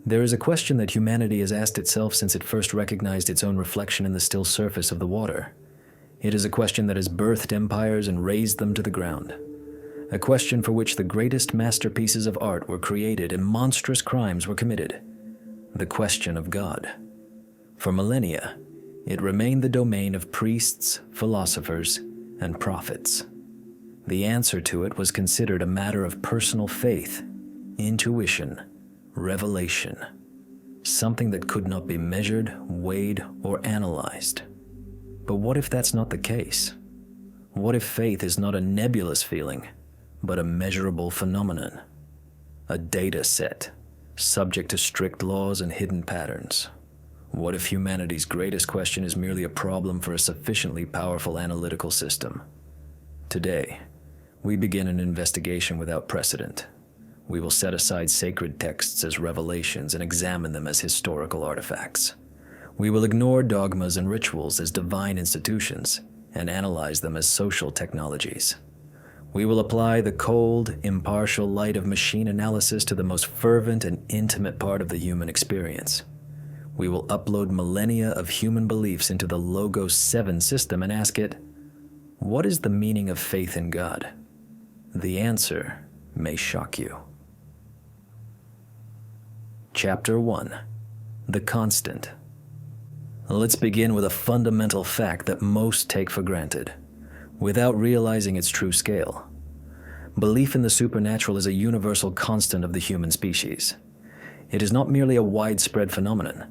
There is a question that humanity has asked itself since it first recognized its own reflection in the still surface of the water. It is a question that has birthed empires and razed them to the ground. A question for which the greatest masterpieces of art were created and monstrous crimes were committed. The question of God. For millennia, it remained the domain of priests, philosophers, and prophets. The answer to it was considered a matter of personal faith, intuition, revelation, something that could not be measured, weighed, or analyzed. But what if that's not the case? What if faith is not a nebulous feeling, but a measurable phenomenon? A data set, subject to strict laws and hidden patterns. What if humanity's greatest question is merely a problem for a sufficiently powerful analytical system? Today, we begin an investigation without precedent. We will set aside sacred texts as revelations and examine them as historical artifacts. We will ignore dogmas and rituals as divine institutions and analyze them as social technologies. We will apply the cold, impartial light of machine analysis to the most fervent and intimate part of the human experience. We will upload millennia of human beliefs into the Logos 7 system and ask it, what is the meaning of faith in God? The answer may shock you. Chapter 1. The Constant. Let's begin with a fundamental fact that most take for granted, without realizing its true scale. Belief in the supernatural is a universal constant of the human species. It is not merely a widespread phenomenon.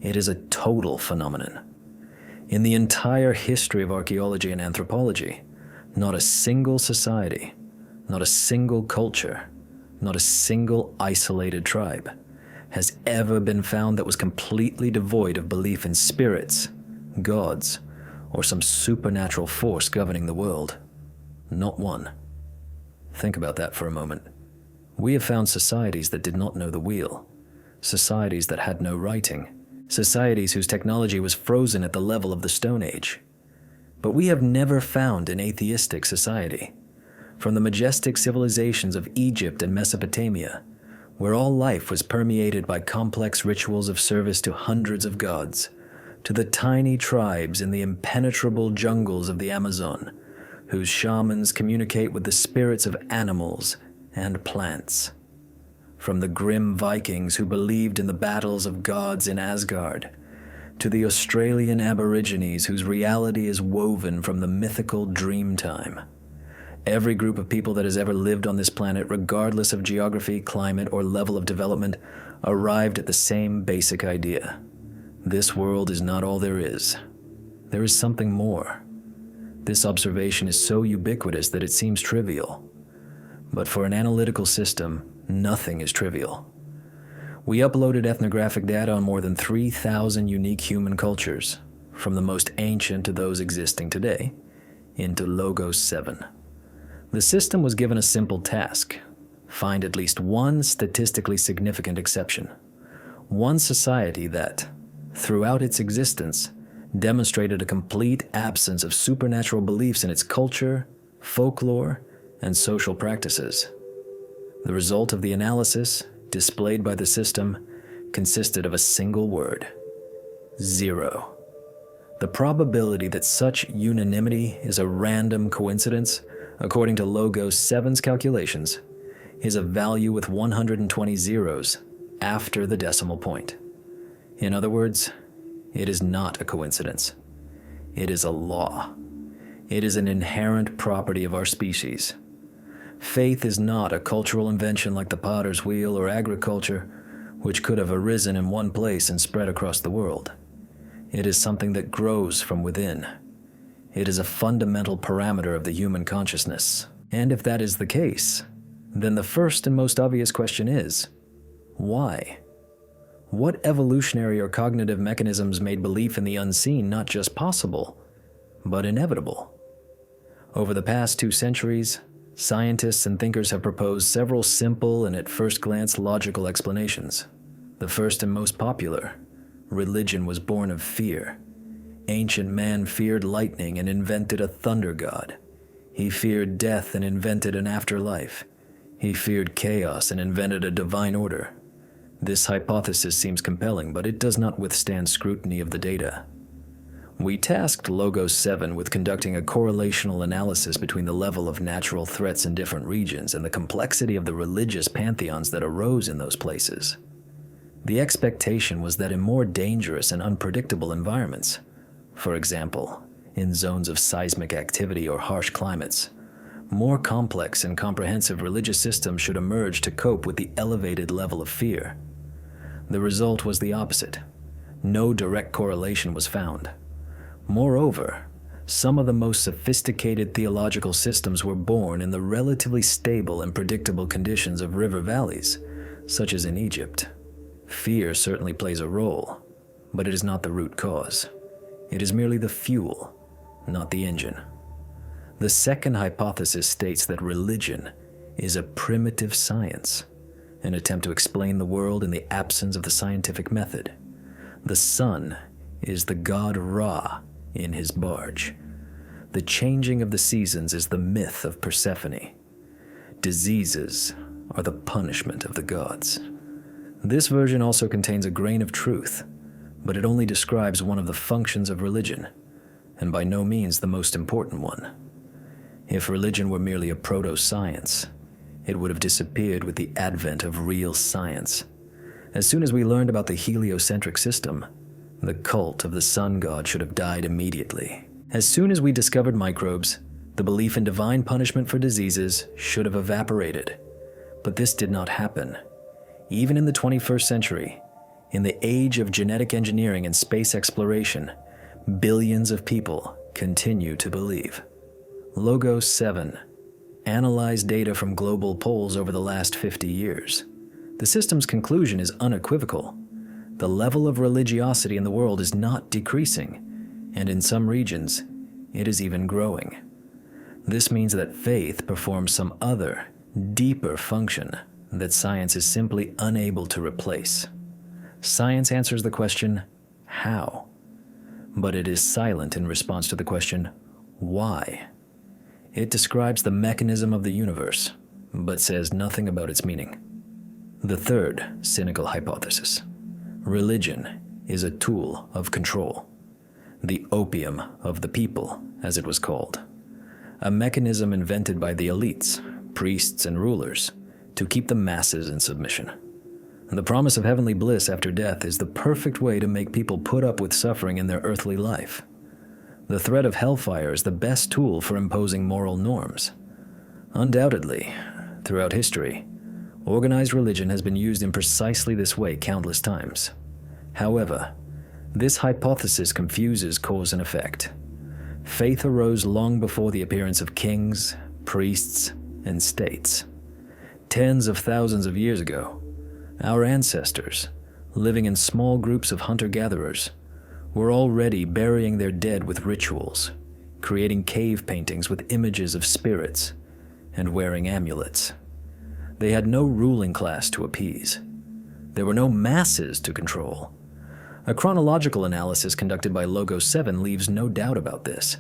It is a total phenomenon. In the entire history of archaeology and anthropology, not a single society, not a single culture, not a single isolated tribe has ever been found that was completely devoid of belief in spirits, gods, or some supernatural force governing the world. Not one. Think about that for a moment. We have found societies that did not know the wheel, societies that had no writing, societies whose technology was frozen at the level of the Stone Age. But we have never found an atheistic society. From the majestic civilizations of Egypt and Mesopotamia, where all life was permeated by complex rituals of service to hundreds of gods, to the tiny tribes in the impenetrable jungles of the Amazon, whose shamans communicate with the spirits of animals and plants. From the grim Vikings who believed in the battles of gods in Asgard, to the Australian Aborigines whose reality is woven from the mythical Dreamtime. Every group of people that has ever lived on this planet, regardless of geography, climate, or level of development, arrived at the same basic idea. This world is not all there is. There is something more. This observation is so ubiquitous that it seems trivial. But for an analytical system, nothing is trivial. We uploaded ethnographic data on more than 3,000 unique human cultures, from the most ancient to those existing today, into Logos 7. The system was given a simple task: find at least one statistically significant exception. One society that, throughout its existence, demonstrated a complete absence of supernatural beliefs in its culture, folklore, and social practices. The result of the analysis, displayed by the system, consisted of a single word: 0. The probability that such unanimity is a random coincidence, according to Logos 7's calculations, is a value with 120 zeros after the decimal point. In other words, it is not a coincidence. It is a law. It is an inherent property of our species. Faith is not a cultural invention like the potter's wheel or agriculture, which could have arisen in one place and spread across the world. It is something that grows from within. It is a fundamental parameter of the human consciousness. And if that is the case, then the first and most obvious question is, why? What evolutionary or cognitive mechanisms made belief in the unseen not just possible, but inevitable? Over the past 2 centuries, scientists and thinkers have proposed several simple and at first glance logical explanations. The first and most popular: religion was born of fear. Ancient man feared lightning and invented a thunder god. He feared death and invented an afterlife. He feared chaos and invented a divine order. This hypothesis seems compelling, but it does not withstand scrutiny of the data. We tasked Logos 7 with conducting a correlational analysis between the level of natural threats in different regions and the complexity of the religious pantheons that arose in those places. The expectation was that in more dangerous and unpredictable environments, for example, in zones of seismic activity or harsh climates, more complex and comprehensive religious systems should emerge to cope with the elevated level of fear. The result was the opposite. No direct correlation was found. Moreover, some of the most sophisticated theological systems were born in the relatively stable and predictable conditions of river valleys, such as in Egypt. Fear certainly plays a role, but it is not the root cause. It is merely the fuel, not the engine. The second hypothesis states that religion is a primitive science, an attempt to explain the world in the absence of the scientific method. The sun is the god Ra in his barge. The changing of the seasons is the myth of Persephone. Diseases are the punishment of the gods. This version also contains a grain of truth, but it only describes one of the functions of religion, and by no means the most important one. If religion were merely a proto-science, it would have disappeared with the advent of real science. As soon as we learned about the heliocentric system, the cult of the sun god should have died immediately. As soon as we discovered microbes, the belief in divine punishment for diseases should have evaporated. But this did not happen. Even in the 21st century, in the age of genetic engineering and space exploration, billions of people continue to believe. Logos 7 analyzed data from global polls over the last 50 years. The system's conclusion is unequivocal. The level of religiosity in the world is not decreasing, and in some regions, it is even growing. This means that faith performs some other, deeper function that science is simply unable to replace. Science answers the question, how? But it is silent in response to the question, why? It describes the mechanism of the universe, but says nothing about its meaning. The third cynical hypothesis. Religion is a tool of control. The opium of the people, as it was called. A mechanism invented by the elites, priests and rulers, to keep the masses in submission. The promise of heavenly bliss after death is the perfect way to make people put up with suffering in their earthly life. The threat of hellfire is the best tool for imposing moral norms. Undoubtedly, throughout history, organized religion has been used in precisely this way countless times. However, this hypothesis confuses cause and effect. Faith arose long before the appearance of kings, priests, and states. Tens of thousands of years ago, our ancestors, living in small groups of hunter-gatherers, were already burying their dead with rituals, creating cave paintings with images of spirits, and wearing amulets. They had no ruling class to appease. There were no masses to control. A chronological analysis conducted by Logos 7 leaves no doubt about this.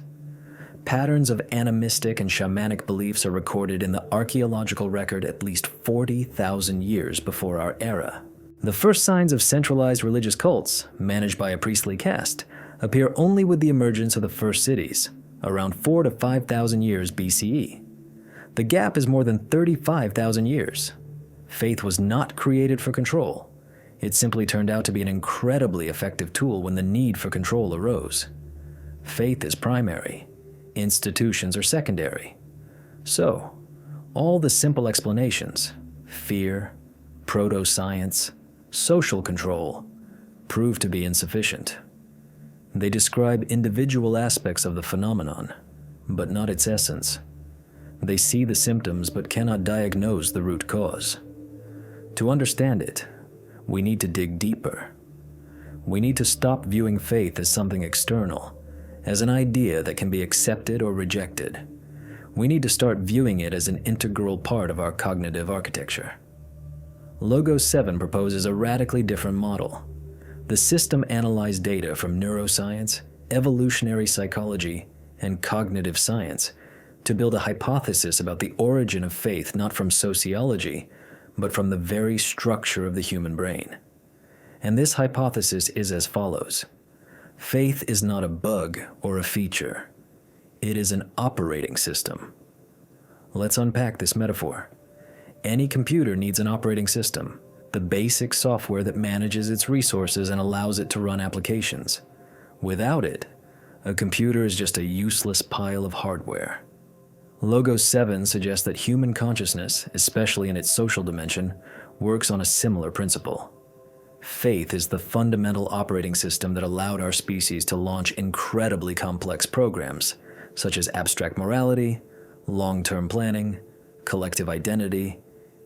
Patterns of animistic and shamanic beliefs are recorded in the archaeological record at least 40,000 years before our era. The first signs of centralized religious cults, managed by a priestly caste, appear only with the emergence of the first cities, around 4,000 to 5,000 years BCE. The gap is more than 35,000 years. Faith was not created for control. It simply turned out to be an incredibly effective tool when the need for control arose. Faith is primary. Institutions are secondary. So, all the simple explanations, fear, proto-science, social control, prove to be insufficient. They describe individual aspects of the phenomenon, but not its essence. They see the symptoms but cannot diagnose the root cause. To understand it, we need to dig deeper. We need to stop viewing faith as something external, as an idea that can be accepted or rejected. We need to start viewing it as an integral part of our cognitive architecture. Logos 7 proposes a radically different model. The system analyzed data from neuroscience, evolutionary psychology, and cognitive science to build a hypothesis about the origin of faith not from sociology, but from the very structure of the human brain. And this hypothesis is as follows. Faith is not a bug or a feature. It is an operating system. Let's unpack this metaphor. Any computer needs an operating system, the basic software that manages its resources and allows it to run applications. Without it, a computer is just a useless pile of hardware. Logos 7 suggests that human consciousness, especially in its social dimension, works on a similar principle. Faith is the fundamental operating system that allowed our species to launch incredibly complex programs, such as abstract morality, long-term planning, collective identity,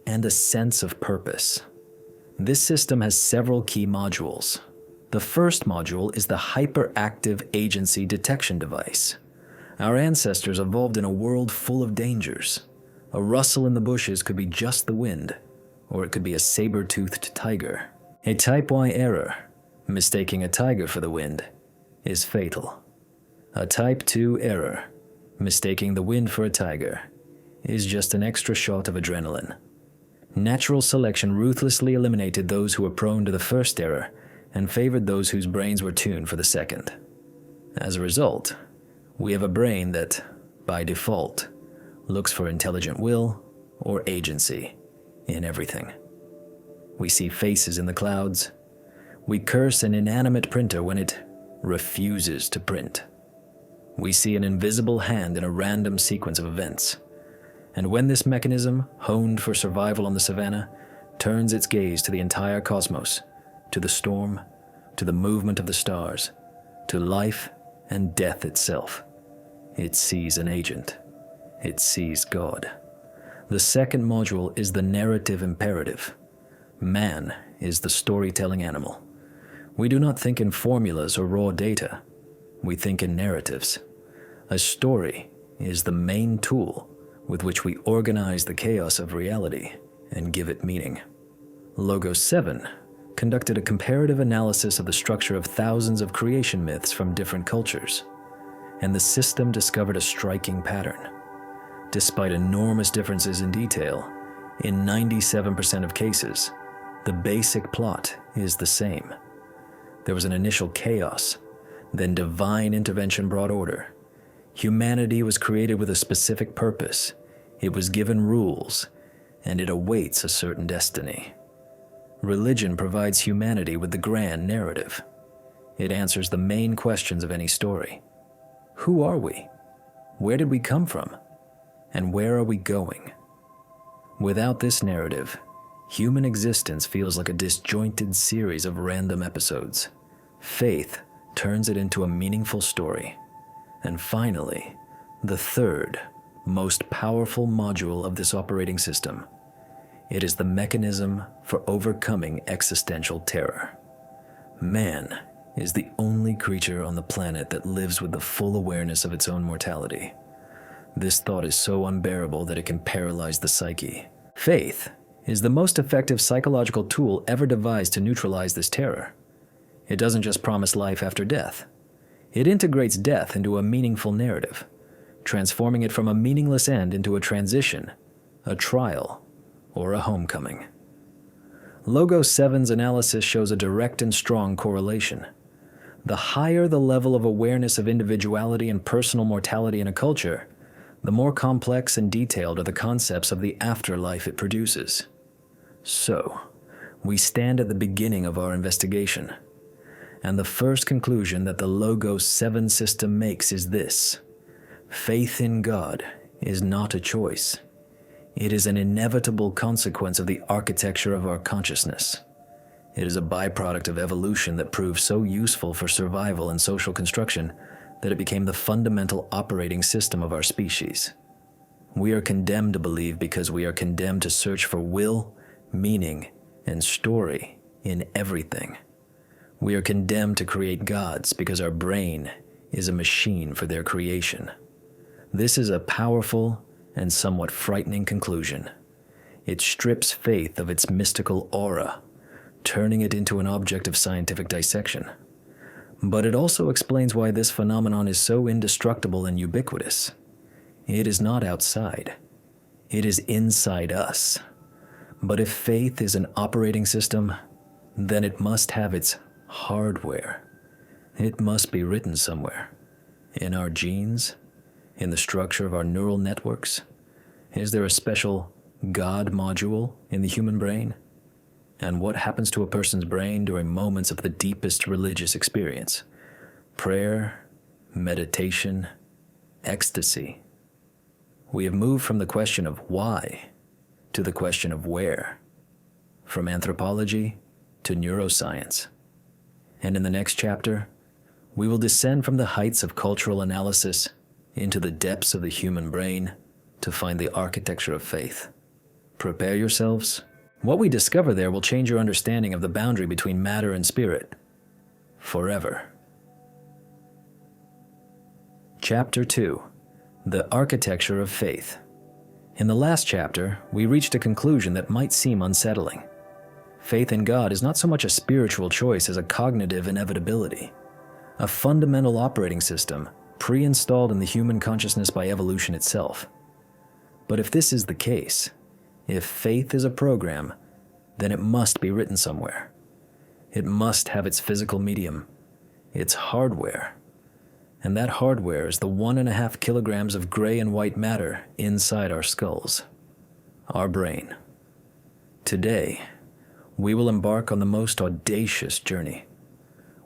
and a sense of purpose. This system has several key modules. The first module is the hyperactive agency detection device. Our ancestors evolved in a world full of dangers. A rustle in the bushes could be just the wind, or it could be a saber-toothed tiger. A type Y error, mistaking a tiger for the wind, is fatal. A type 2 error, mistaking the wind for a tiger, is just an extra shot of adrenaline. Natural selection ruthlessly eliminated those who were prone to the first error and favored those whose brains were tuned for the second. As a result, we have a brain that, by default, looks for intelligent will or agency in everything. We see faces in the clouds. We curse an inanimate printer when it refuses to print. We see an invisible hand in a random sequence of events. And when this mechanism, honed for survival on the savannah, turns its gaze to the entire cosmos, to the storm, to the movement of the stars, to life and death itself, it sees an agent. It sees God. The second module is the narrative imperative. Man is the storytelling animal. We do not think in formulas or raw data. We think in narratives. A story is the main tool with which we organize the chaos of reality and give it meaning. Logos 7 conducted a comparative analysis of the structure of thousands of creation myths from different cultures, and the system discovered a striking pattern. Despite enormous differences in detail, in 97% of cases, the basic plot is the same. There was an initial chaos, then divine intervention brought order. Humanity was created with a specific purpose. It was given rules, and it awaits a certain destiny. Religion provides humanity with the grand narrative. It answers the main questions of any story. Who are we? Where did we come from? And where are we going? Without this narrative, human existence feels like a disjointed series of random episodes. Faith turns it into a meaningful story. And finally, the third, most powerful module of this operating system. It is the mechanism for overcoming existential terror. Man is the only creature on the planet that lives with the full awareness of its own mortality. This thought is so unbearable that it can paralyze the psyche. Faith is the most effective psychological tool ever devised to neutralize this terror. It doesn't just promise life after death. It integrates death into a meaningful narrative, transforming it from a meaningless end into a transition, a trial, or a homecoming. Logos 7's analysis shows a direct and strong correlation. The higher the level of awareness of individuality and personal mortality in a culture, the more complex and detailed are the concepts of the afterlife it produces. So, we stand at the beginning of our investigation. And the first conclusion that the Logos 7 system makes is this: faith in God is not a choice. It is an inevitable consequence of the architecture of our consciousness. It is a byproduct of evolution that proved so useful for survival and social construction that it became the fundamental operating system of our species. We are condemned to believe because we are condemned to search for will, meaning, and story in everything. We are condemned to create gods because our brain is a machine for their creation. This is a powerful and somewhat frightening conclusion. It strips faith of its mystical aura, turning it into an object of scientific dissection. But it also explains why this phenomenon is so indestructible and ubiquitous. It is not outside. It is inside us. But if faith is an operating system, then it must have its hardware. It must be written somewhere. In our genes? In the structure of our neural networks? Is there a special God module in the human brain? And what happens to a person's brain during moments of the deepest religious experience? Prayer, meditation, ecstasy. We have moved from the question of why to the question of where, from anthropology to neuroscience. And in the next chapter, we will descend from the heights of cultural analysis into the depths of the human brain to find the architecture of faith. Prepare yourselves. What we discover there will change your understanding of the boundary between matter and spirit forever. Chapter 2. The Architecture of Faith. In the last chapter, we reached a conclusion that might seem unsettling. Faith in God is not so much a spiritual choice as a cognitive inevitability, a fundamental operating system pre-installed in the human consciousness by evolution itself. But if this is the case, if faith is a program, then it must be written somewhere. It must have its physical medium, its hardware. And that hardware is the 1.5 kilograms of gray and white matter inside our skulls, our brain. Today, we will embark on the most audacious journey.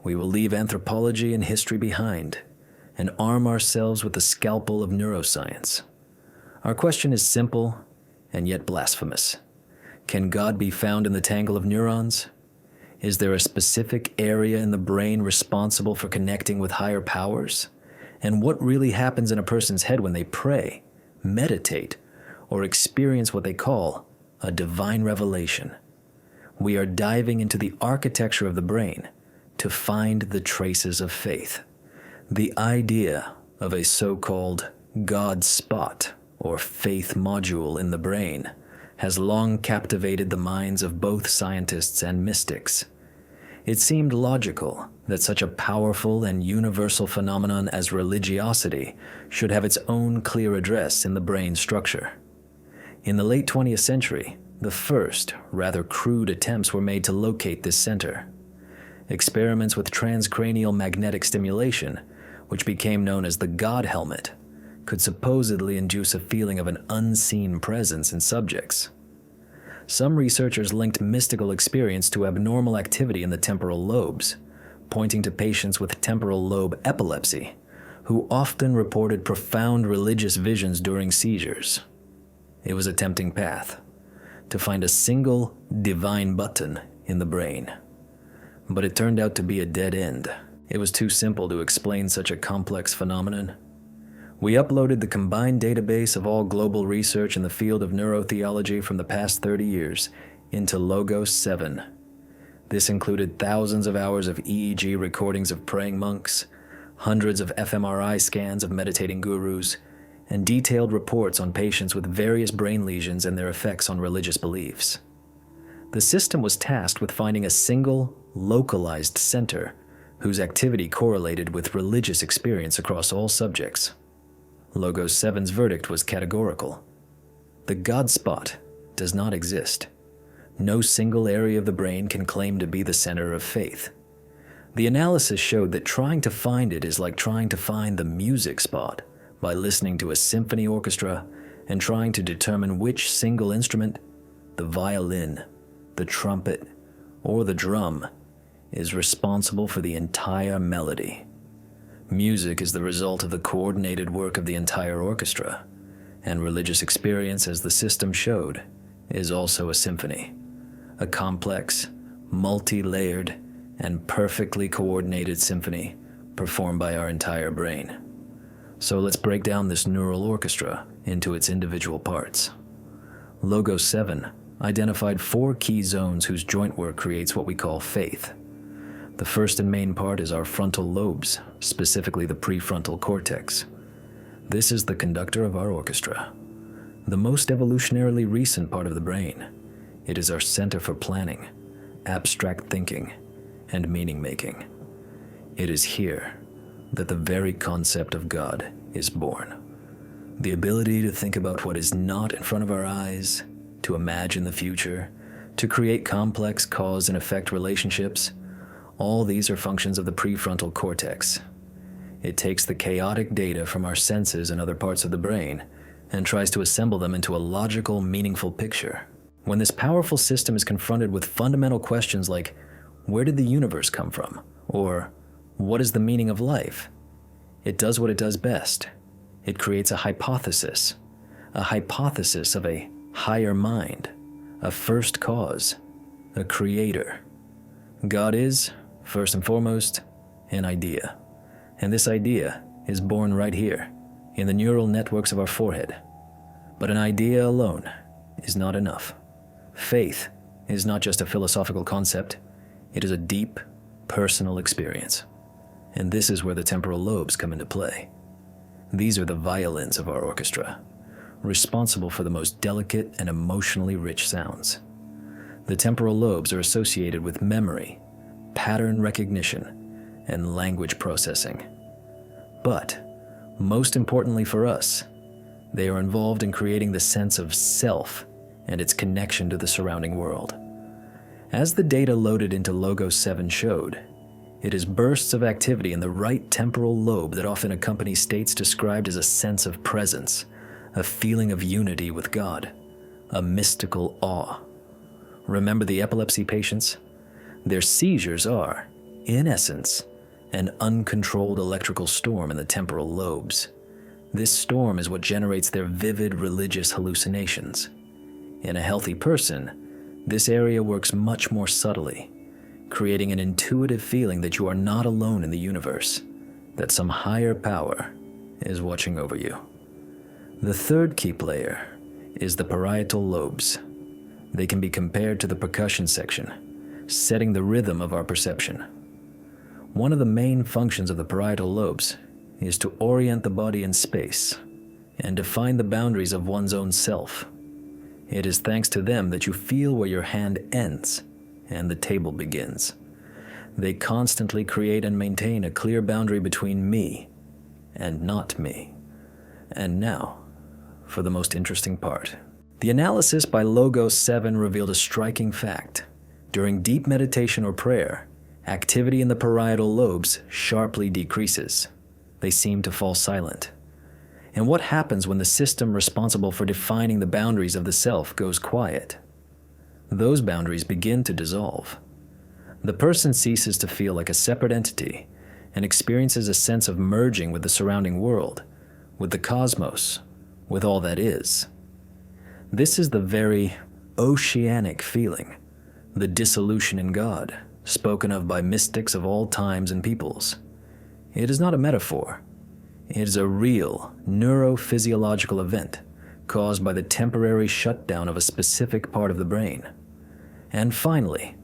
We will leave anthropology and history behind and arm ourselves with the scalpel of neuroscience. Our question is simple and yet blasphemous. Can God be found in the tangle of neurons? Is there a specific area in the brain responsible for connecting with higher powers? And what really happens in a person's head when they pray, meditate, or experience what they call a divine revelation? We are diving into the architecture of the brain to find the traces of faith. The idea of a so-called God spot or faith module in the brain has long captivated the minds of both scientists and mystics. It seemed logical that such a powerful and universal phenomenon as religiosity should have its own clear address in the brain structure. In the late 20th century, the first, rather crude attempts were made to locate this center. Experiments with transcranial magnetic stimulation, which became known as the God helmet, could supposedly induce a feeling of an unseen presence in subjects. Some researchers linked mystical experience to abnormal activity in the temporal lobes, pointing to patients with temporal lobe epilepsy, who often reported profound religious visions during seizures. It was a tempting path to find a single divine button in the brain. But it turned out to be a dead end. It was too simple to explain such a complex phenomenon. We uploaded the combined database of all global research in the field of neurotheology from the past 30 years into Logos 7. This included thousands of hours of EEG recordings of praying monks, hundreds of fMRI scans of meditating gurus, and detailed reports on patients with various brain lesions and their effects on religious beliefs. The system was tasked with finding a single, localized center whose activity correlated with religious experience across all subjects. Logos 7's verdict was categorical. The God spot does not exist. No single area of the brain can claim to be the center of faith. The analysis showed that trying to find it is like trying to find the music spot by listening to a symphony orchestra and trying to determine which single instrument, the violin, the trumpet, or the drum, is responsible for the entire melody. Music is the result of the coordinated work of the entire orchestra, and religious experience, as the system showed, is also a symphony, a complex, multi-layered, and perfectly coordinated symphony performed by our entire brain. So let's break down this neural orchestra into its individual parts. Logos 7 identified 4 key zones whose joint work creates what we call faith. The first and main part is our frontal lobes, specifically the prefrontal cortex. This is the conductor of our orchestra. The most evolutionarily recent part of the brain. It is our center for planning, abstract thinking, and meaning-making. It is here that the very concept of God is born. The ability to think about what is not in front of our eyes, to imagine the future, to create complex cause and effect relationships. All these are functions of the prefrontal cortex. It takes the chaotic data from our senses and other parts of the brain and tries to assemble them into a logical, meaningful picture. When this powerful system is confronted with fundamental questions like, where did the universe come from? Or, what is the meaning of life? It does what it does best. It creates a hypothesis of a higher mind, a first cause, a creator. God is, first and foremost, an idea. And this idea is born right here, in the neural networks of our forehead. But an idea alone is not enough. Faith is not just a philosophical concept, it is a deep, personal experience. And this is where the temporal lobes come into play. These are the violins of our orchestra, responsible for the most delicate and emotionally rich sounds. The temporal lobes are associated with memory, pattern recognition, and language processing. But, most importantly for us, they are involved in creating the sense of self and its connection to the surrounding world. As the data loaded into Logos 7 showed, it is bursts of activity in the right temporal lobe that often accompany states described as a sense of presence, a feeling of unity with God, a mystical awe. Remember the epilepsy patients? Their seizures are, in essence, an uncontrolled electrical storm in the temporal lobes. This storm is what generates their vivid religious hallucinations. In a healthy person, this area works much more subtly, creating an intuitive feeling that you are not alone in the universe, that some higher power is watching over you. The third key player is the parietal lobes. They can be compared to the percussion section, setting the rhythm of our perception. One of the main functions of the parietal lobes is to orient the body in space and define the boundaries of one's own self. It is thanks to them that you feel where your hand ends and the table begins. They constantly create and maintain a clear boundary between me and not me. And now, for the most interesting part. The analysis by Logos 7 revealed a striking fact. During deep meditation or prayer, activity in the parietal lobes sharply decreases. They seem to fall silent. And what happens when the system responsible for defining the boundaries of the self goes quiet? Those boundaries begin to dissolve. The person ceases to feel like a separate entity and experiences a sense of merging with the surrounding world, with the cosmos, with all that is. This is the very oceanic feeling, the dissolution in God, spoken of by mystics of all times and peoples. It is not a metaphor. It is a real neurophysiological event caused by the temporary shutdown of a specific part of the brain. And finally,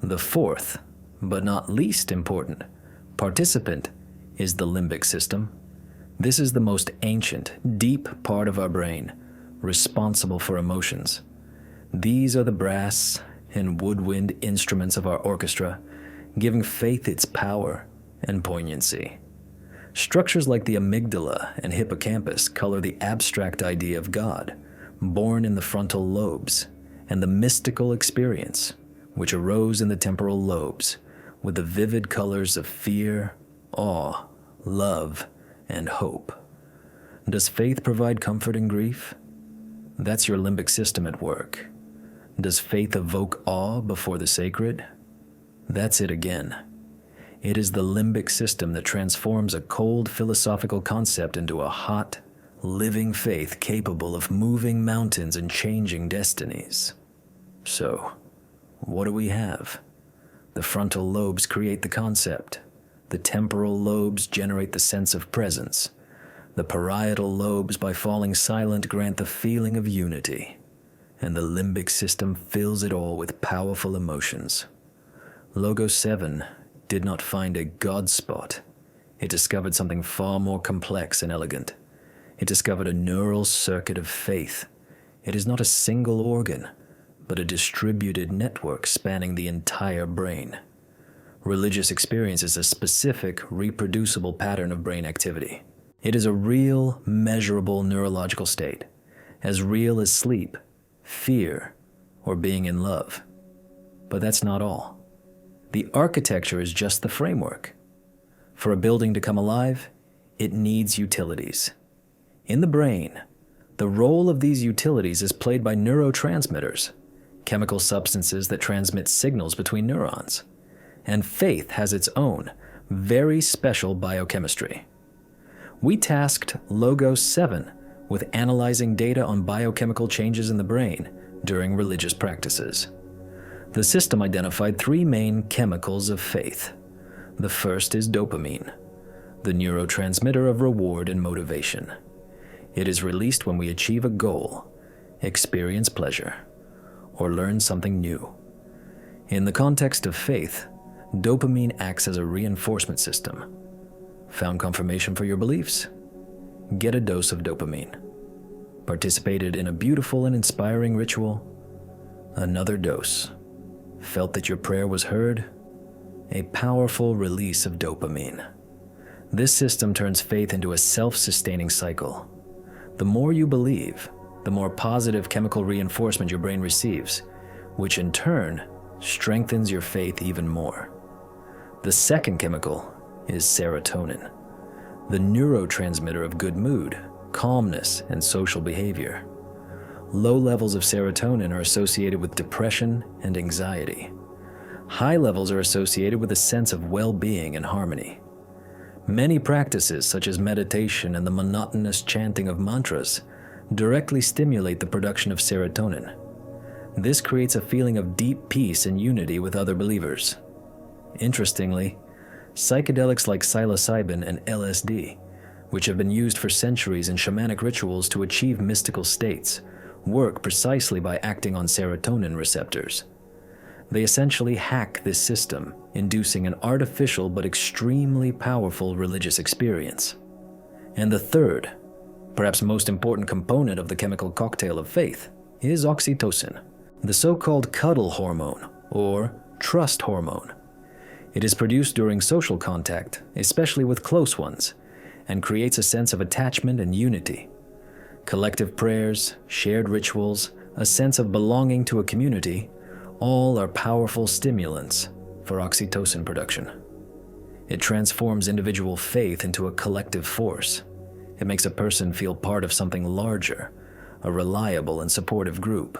the fourth, but not least important, participant is the limbic system. This is the most ancient, deep part of our brain, responsible for emotions. These are the brass and woodwind instruments of our orchestra, giving faith its power and poignancy. Structures like the amygdala and hippocampus color the abstract idea of God, born in the frontal lobes, and the mystical experience, which arose in the temporal lobes, with the vivid colors of fear, awe, love, and hope. Does faith provide comfort in grief? That's your limbic system at work. Does faith evoke awe before the sacred? That's it again. It is the limbic system that transforms a cold philosophical concept into a hot, living faith capable of moving mountains and changing destinies. So, what do we have? The frontal lobes create the concept. The temporal lobes generate the sense of presence. The parietal lobes, by falling silent, grant the feeling of unity. And the limbic system fills it all with powerful emotions. Logos 7 did not find a God spot. It discovered something far more complex and elegant. It discovered a neural circuit of faith. It is not a single organ, but a distributed network spanning the entire brain. Religious experience is a specific, reproducible pattern of brain activity. It is a real, measurable neurological state, as real as sleep, fear, or being in love. But that's not all. The architecture is just the framework. For a building to come alive, it needs utilities. In the brain, the role of these utilities is played by neurotransmitters, chemical substances that transmit signals between neurons. And faith has its own, very special biochemistry. We tasked Logos 7 with analyzing data on biochemical changes in the brain during religious practices. The system identified 3 main chemicals of faith. The first is dopamine, the neurotransmitter of reward and motivation. It is released when we achieve a goal, experience pleasure, or learn something new. In the context of faith, dopamine acts as a reinforcement system. Found confirmation for your beliefs? Get a dose of dopamine. Participated in a beautiful and inspiring ritual? Another dose. Felt that your prayer was heard? A powerful release of dopamine. This system turns faith into a self-sustaining cycle. The more you believe, the more positive chemical reinforcement your brain receives, which in turn strengthens your faith even more. The second chemical is serotonin, the neurotransmitter of good mood, calmness, and social behavior. Low levels of serotonin are associated with depression and anxiety. High levels are associated with a sense of well-being and harmony. Many practices, such as meditation and the monotonous chanting of mantras, directly stimulate the production of serotonin. This creates a feeling of deep peace and unity with other believers. Interestingly, psychedelics like psilocybin and LSD, which have been used for centuries in shamanic rituals to achieve mystical states, work precisely by acting on serotonin receptors. They essentially hack this system, inducing an artificial but extremely powerful religious experience. And the third, perhaps most important component of the chemical cocktail of faith, is oxytocin, the so-called cuddle hormone, or trust hormone. It is produced during social contact, especially with close ones, and creates a sense of attachment and unity. Collective prayers, shared rituals, a sense of belonging to a community, all are powerful stimulants for oxytocin production. It transforms individual faith into a collective force. It makes a person feel part of something larger, a reliable and supportive group.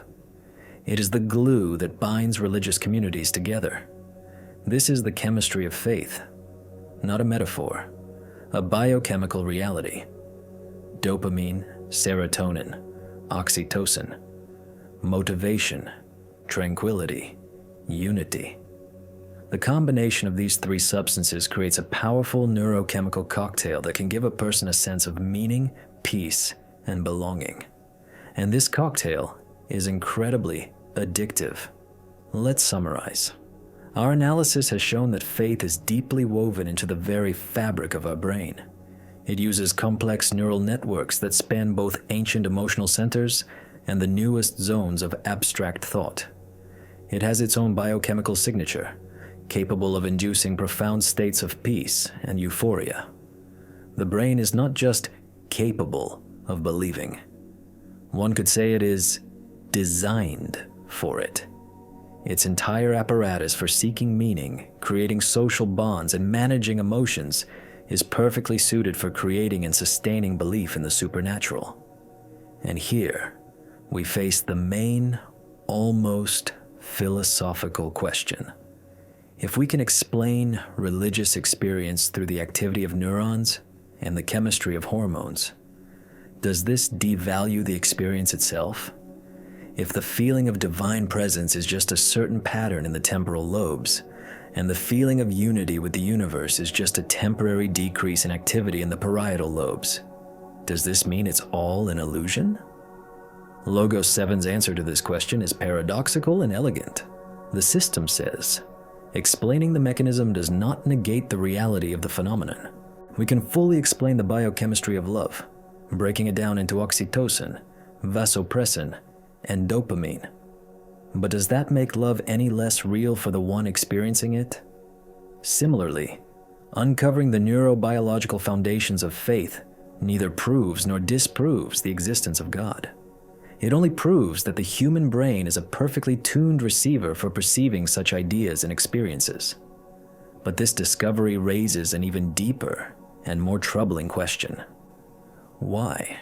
It is the glue that binds religious communities together. This is the chemistry of faith, not a metaphor, a biochemical reality. Dopamine, serotonin, oxytocin, motivation, tranquility, unity. The combination of these 3 substances creates a powerful neurochemical cocktail that can give a person a sense of meaning, peace, and belonging. And this cocktail is incredibly addictive. Let's summarize. Our analysis has shown that faith is deeply woven into the very fabric of our brain. It uses complex neural networks that span both ancient emotional centers and the newest zones of abstract thought. It has its own biochemical signature, capable of inducing profound states of peace and euphoria. The brain is not just capable of believing. One could say it is designed for it. Its entire apparatus for seeking meaning, creating social bonds, and managing emotions is perfectly suited for creating and sustaining belief in the supernatural. And here, we face the main, almost philosophical question. If we can explain religious experience through the activity of neurons and the chemistry of hormones, does this devalue the experience itself? If the feeling of divine presence is just a certain pattern in the temporal lobes, and the feeling of unity with the universe is just a temporary decrease in activity in the parietal lobes, does this mean it's all an illusion? Logos 7's answer to this question is paradoxical and elegant. The system says, explaining the mechanism does not negate the reality of the phenomenon. We can fully explain the biochemistry of love, breaking it down into oxytocin, vasopressin, and dopamine. But does that make love any less real for the one experiencing it? Similarly, uncovering the neurobiological foundations of faith neither proves nor disproves the existence of God. It only proves that the human brain is a perfectly tuned receiver for perceiving such ideas and experiences. But this discovery raises an even deeper and more troubling question. Why?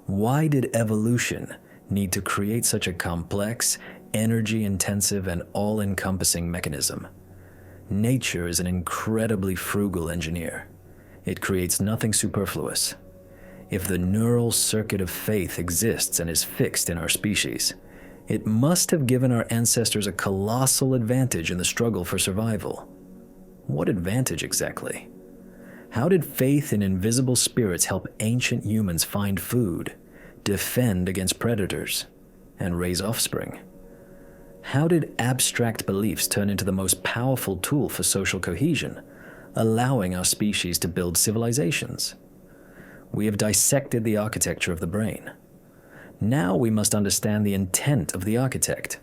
Why did evolution need to create such a complex, energy-intensive, and all-encompassing mechanism? Nature is an incredibly frugal engineer. It creates nothing superfluous. If the neural circuit of faith exists and is fixed in our species, it must have given our ancestors a colossal advantage in the struggle for survival. What advantage exactly? How did faith in invisible spirits help ancient humans find food, defend against predators, and raise offspring? How did abstract beliefs turn into the most powerful tool for social cohesion, allowing our species to build civilizations? We have dissected the architecture of the brain. Now we must understand the intent of the architect,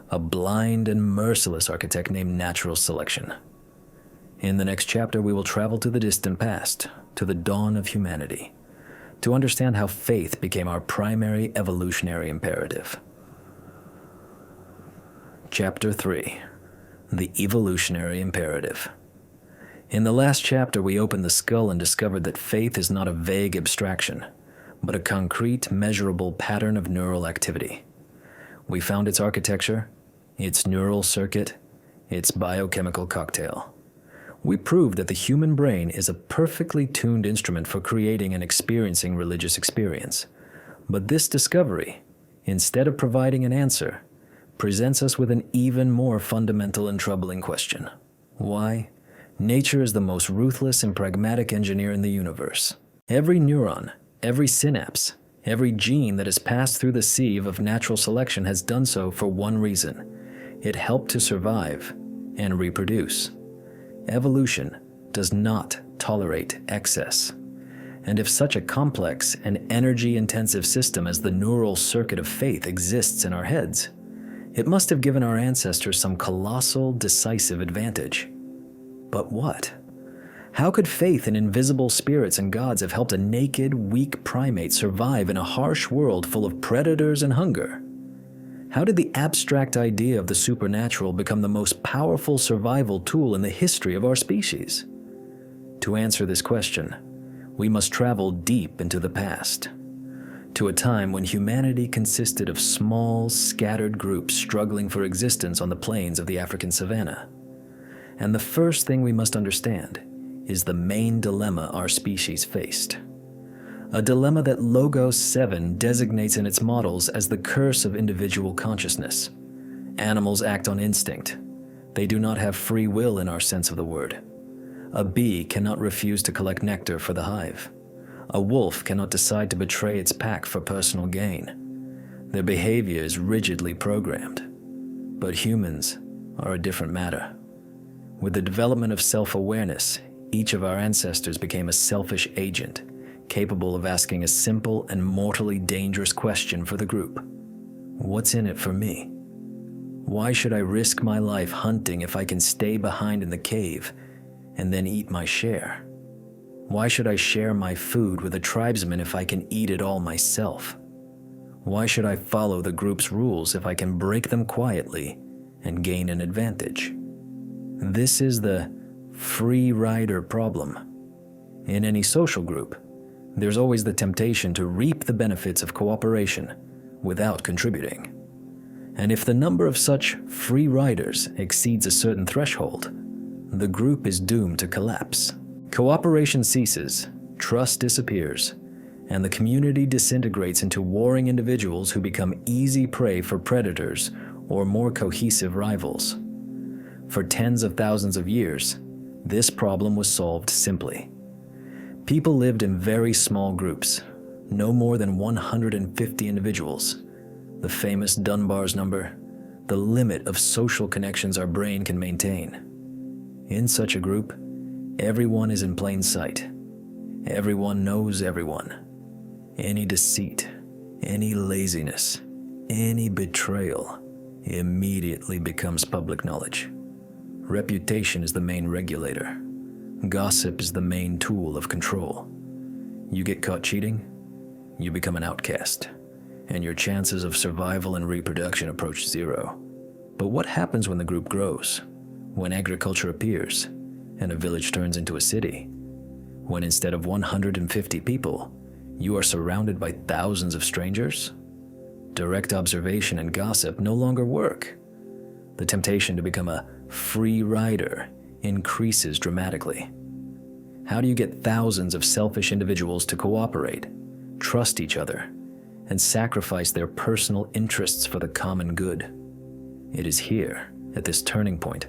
a blind and merciless architect named natural selection. In the next chapter, we will travel to the distant past, to the dawn of humanity, to understand how faith became our primary evolutionary imperative. Chapter 3: The Evolutionary Imperative. In the last chapter, we opened the skull and discovered that faith is not a vague abstraction, but a concrete, measurable pattern of neural activity. We found its architecture, its neural circuit, its biochemical cocktail. We proved that the human brain is a perfectly tuned instrument for creating and experiencing religious experience. But this discovery, instead of providing an answer, presents us with an even more fundamental and troubling question. Why? Nature is the most ruthless and pragmatic engineer in the universe. Every neuron, every synapse, every gene that has passed through the sieve of natural selection has done so for one reason. It helped to survive and reproduce. Evolution does not tolerate excess. And if such a complex and energy-intensive system as the neural circuit of faith exists in our heads, it must have given our ancestors some colossal, decisive advantage. But what? How could faith in invisible spirits and gods have helped a naked, weak primate survive in a harsh world full of predators and hunger? How did the abstract idea of the supernatural become the most powerful survival tool in the history of our species? To answer this question, we must travel deep into the past, to a time when humanity consisted of small, scattered groups struggling for existence on the plains of the African savanna. And the first thing we must understand is the main dilemma our species faced. A dilemma that Logos 7 designates in its models as the curse of individual consciousness. Animals act on instinct. They do not have free will in our sense of the word. A bee cannot refuse to collect nectar for the hive. A wolf cannot decide to betray its pack for personal gain. Their behavior is rigidly programmed. But humans are a different matter. With the development of self-awareness, each of our ancestors became a selfish agent, capable of asking a simple and mortally dangerous question for the group. What's in it for me? Why should I risk my life hunting if I can stay behind in the cave and then eat my share? Why should I share my food with a tribesman if I can eat it all myself? Why should I follow the group's rules if I can break them quietly and gain an advantage? This is the free rider problem. In any social group, there's always the temptation to reap the benefits of cooperation without contributing. And if the number of such free riders exceeds a certain threshold, the group is doomed to collapse. Cooperation ceases, trust disappears, and the community disintegrates into warring individuals who become easy prey for predators or more cohesive rivals. For tens of thousands of years, this problem was solved simply. People lived in very small groups, no more than 150 individuals. The famous Dunbar's number, the limit of social connections our brain can maintain. In such a group, everyone is in plain sight. Everyone knows everyone. Any deceit, any laziness, any betrayal immediately becomes public knowledge. Reputation is the main regulator. Gossip is the main tool of control. You get caught cheating, you become an outcast. and your chances of survival and reproduction approach zero. But what happens when the group grows? When agriculture appears, and a village turns into a city? When instead of 150 people, you are surrounded by thousands of strangers? Direct observation and gossip no longer work. The temptation to become a free rider increases dramatically. How do you get thousands of selfish individuals to cooperate, trust each other, and sacrifice their personal interests for the common good? It is here, at this turning point,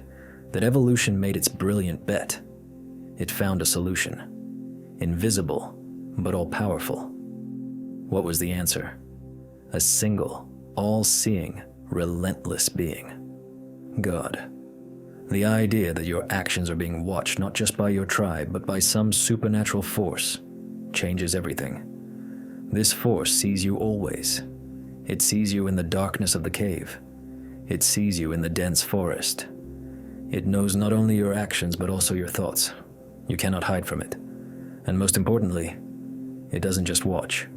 that evolution made its brilliant bet. It found a solution. Invisible, but all-powerful. What was the answer? A single, all-seeing, relentless being. God. The idea that your actions are being watched not just by your tribe, but by some supernatural force, changes everything. This force sees you always. It sees you in the darkness of the cave. It sees you in the dense forest. It knows not only your actions, but also your thoughts. You cannot hide from it. And most importantly, it doesn't just watch.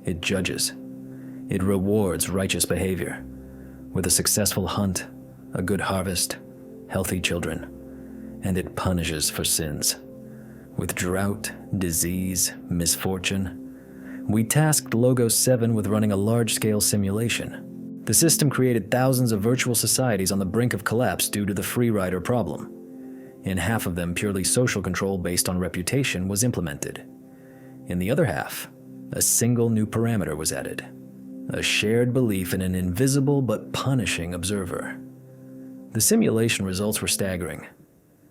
It judges. It rewards righteous behavior. With a successful hunt, a good harvest, healthy children, and it punishes for sins. With drought, disease, misfortune, we tasked Logos 7 with running a large-scale simulation. The system created thousands of virtual societies on the brink of collapse due to the free rider problem. In half of them, purely social control based on reputation was implemented. In the other half, a single new parameter was added: a shared belief in an invisible but punishing observer. The simulation results were staggering.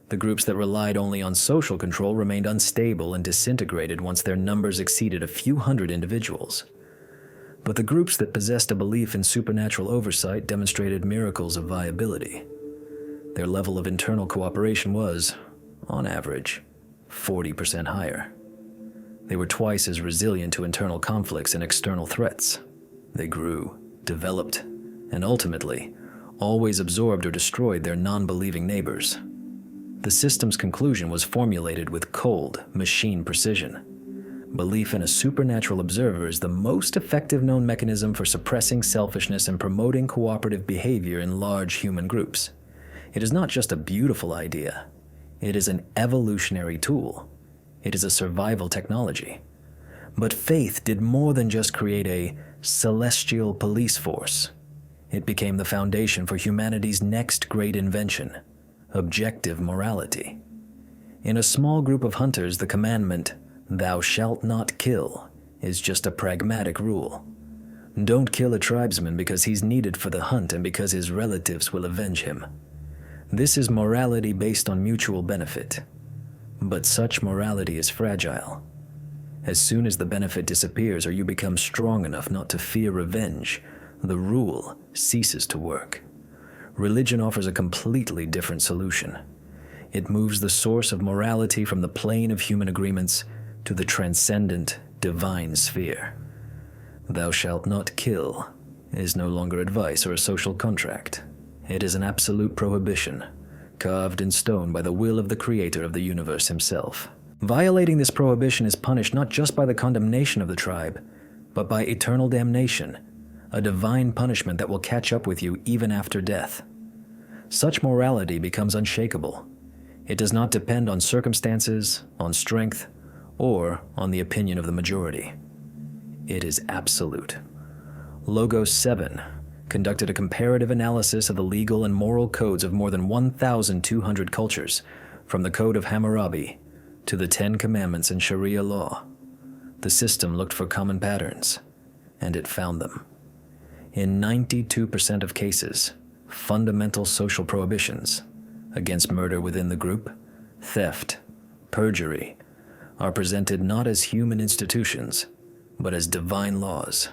The groups that relied only on social control remained unstable and disintegrated once their numbers exceeded a few hundred individuals. But the groups that possessed a belief in supernatural oversight demonstrated miracles of viability. Their level of internal cooperation was, on average, 40% higher. They were twice as resilient to internal conflicts and external threats. They grew, developed, and ultimately, always absorbed or destroyed their non-believing neighbors. The system's conclusion was formulated with cold, machine precision. Belief in a supernatural observer is the most effective known mechanism for suppressing selfishness and promoting cooperative behavior in large human groups. It is not just a beautiful idea. It is an evolutionary tool. It is a survival technology. But faith did more than just create a celestial police force. It became the foundation for humanity's next great invention: objective morality. In a small group of hunters, the commandment, "Thou shalt not kill," is just a pragmatic rule. Don't kill a tribesman because he's needed for the hunt and because his relatives will avenge him. This is morality based on mutual benefit. But such morality is fragile. As soon as the benefit disappears or you become strong enough not to fear revenge, the rule ceases to work. Religion offers a completely different solution. It moves the source of morality from the plane of human agreements to the transcendent, divine sphere. "Thou shalt not kill" is no longer advice or a social contract. It is an absolute prohibition, carved in stone by the will of the creator of the universe himself. Violating this prohibition is punished not just by the condemnation of the tribe, but by eternal damnation, a divine punishment that will catch up with you even after death. Such morality becomes unshakable. It does not depend on circumstances, on strength, or on the opinion of the majority. It is absolute. Logos 7 conducted a comparative analysis of the legal and moral codes of more than 1,200 cultures, from the Code of Hammurabi to the 10 Commandments and Sharia law. The system looked for common patterns, and it found them. In 92% of cases, fundamental social prohibitions against murder within the group, theft, perjury, are presented not as human institutions, but as divine laws.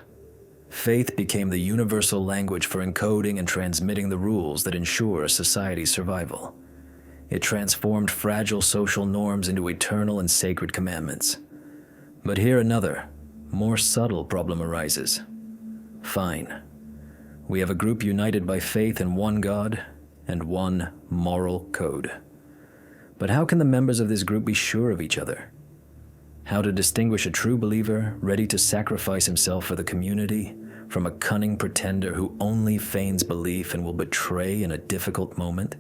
Faith became the universal language for encoding and transmitting the rules that ensure a society's survival. It transformed fragile social norms into eternal and sacred commandments. But here another, more subtle problem arises. Fine. We have a group united by faith in one God and one moral code. But how can the members of this group be sure of each other? How to distinguish a true believer ready to sacrifice himself for the community from a cunning pretender who only feigns belief and will betray in a difficult moment?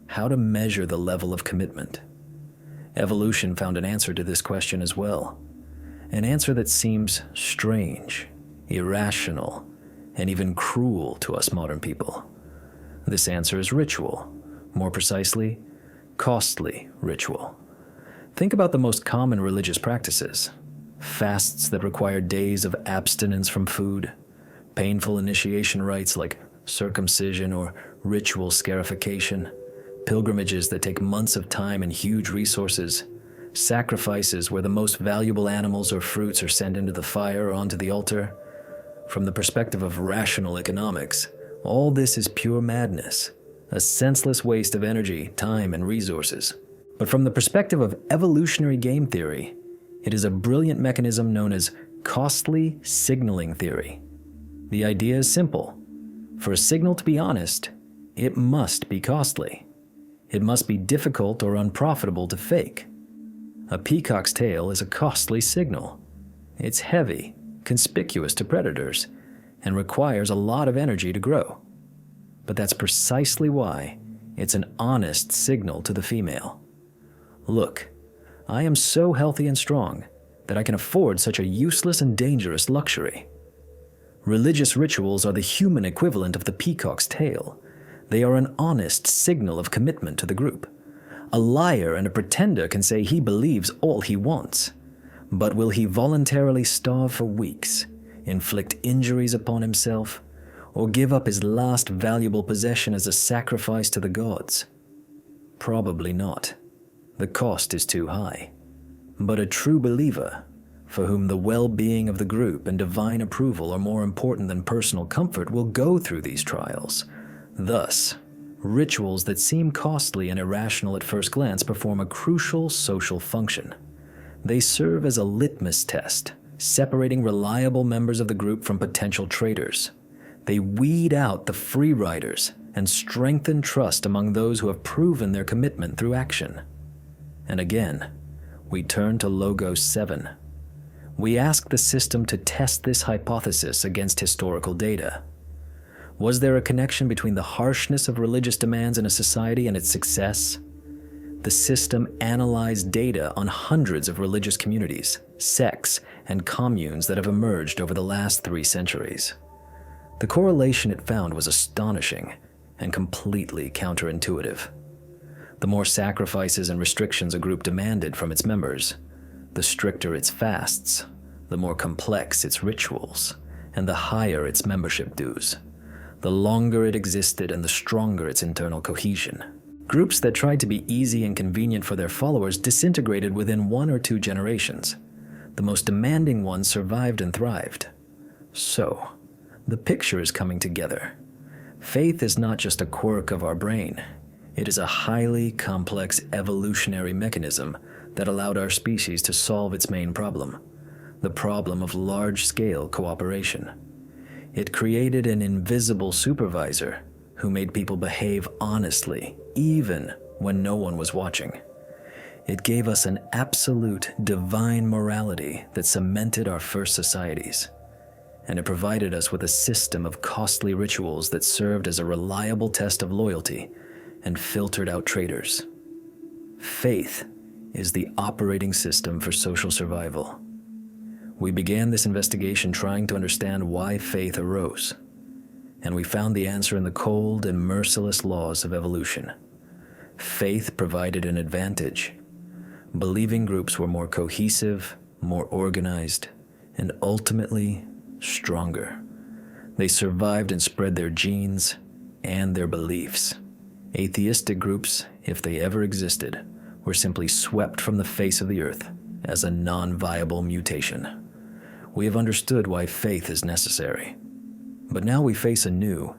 How to measure the level of commitment? Evolution found an answer to this question as well. An answer that seems strange, irrational, and even cruel to us modern people. This answer is ritual. More precisely, costly ritual. Think about the most common religious practices. Fasts that require days of abstinence from food, painful initiation rites like circumcision or ritual scarification, pilgrimages that take months of time and huge resources, sacrifices where the most valuable animals or fruits are sent into the fire or onto the altar. From the perspective of rational economics, all this is pure madness, a senseless waste of energy, time, and resources. But from the perspective of evolutionary game theory, it is a brilliant mechanism known as costly signaling theory. The idea is simple. For a signal to be honest, it must be costly. It must be difficult or unprofitable to fake. A peacock's tail is a costly signal. It's heavy, conspicuous to predators, and requires a lot of energy to grow. But that's precisely why it's an honest signal to the female. Look, I am so healthy and strong that I can afford such a useless and dangerous luxury. Religious rituals are the human equivalent of the peacock's tail. They are an honest signal of commitment to the group. A liar and a pretender can say he believes all he wants, but will he voluntarily starve for weeks, inflict injuries upon himself, or give up his last valuable possession as a sacrifice to the gods? Probably not. The cost is too high. But a true believer, for whom the well-being of the group and divine approval are more important than personal comfort, will go through these trials. Thus, rituals that seem costly and irrational at first glance perform a crucial social function. They serve as a litmus test, separating reliable members of the group from potential traitors. They weed out the free riders and strengthen trust among those who have proven their commitment through action. And again, we turn to Logos 7. We ask the system to test this hypothesis against historical data. Was there a connection between the harshness of religious demands in a society and its success? The system analyzed data on hundreds of religious communities, sects, and communes that have emerged over the last 3 centuries. The correlation it found was astonishing and completely counterintuitive. The more sacrifices and restrictions a group demanded from its members, the stricter its fasts, the more complex its rituals, and the higher its membership dues. The longer it existed and the stronger its internal cohesion. Groups that tried to be easy and convenient for their followers disintegrated within 1 or 2 generations. The most demanding ones survived and thrived. So, the picture is coming together. Faith is not just a quirk of our brain. It is a highly complex evolutionary mechanism that allowed our species to solve its main problem, the problem of large-scale cooperation. It created an invisible supervisor who made people behave honestly, even when no one was watching. It gave us an absolute divine morality that cemented our first societies. And it provided us with a system of costly rituals that served as a reliable test of loyalty and filtered out traitors. Faith is the operating system for social survival. We began this investigation trying to understand why faith arose, and we found the answer in the cold and merciless laws of evolution. Faith provided an advantage. Believing groups were more cohesive, more organized, and ultimately stronger. They survived and spread their genes and their beliefs. Atheistic groups, if they ever existed, were simply swept from the face of the earth as a non-viable mutation. We have understood why faith is necessary. But now we face a new,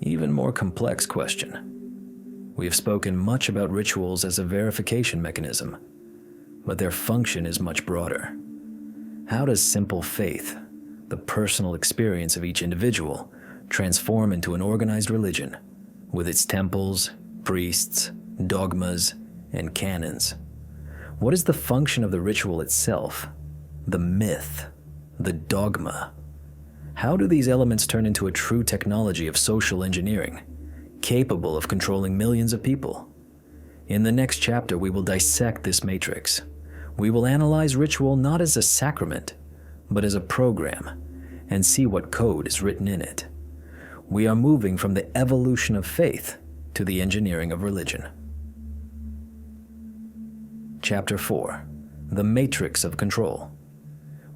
even more complex question. We have spoken much about rituals as a verification mechanism, but their function is much broader. How does simple faith, the personal experience of each individual, transform into an organized religion, with its temples, priests, dogmas, and canons? What is the function of the ritual itself, the myth, the dogma? How do these elements turn into a true technology of social engineering, capable of controlling millions of people? In the next chapter, we will dissect this matrix. We will analyze ritual not as a sacrament, but as a program, and see what code is written in it. We are moving from the evolution of faith to the engineering of religion. Chapter 4. The Matrix of Control.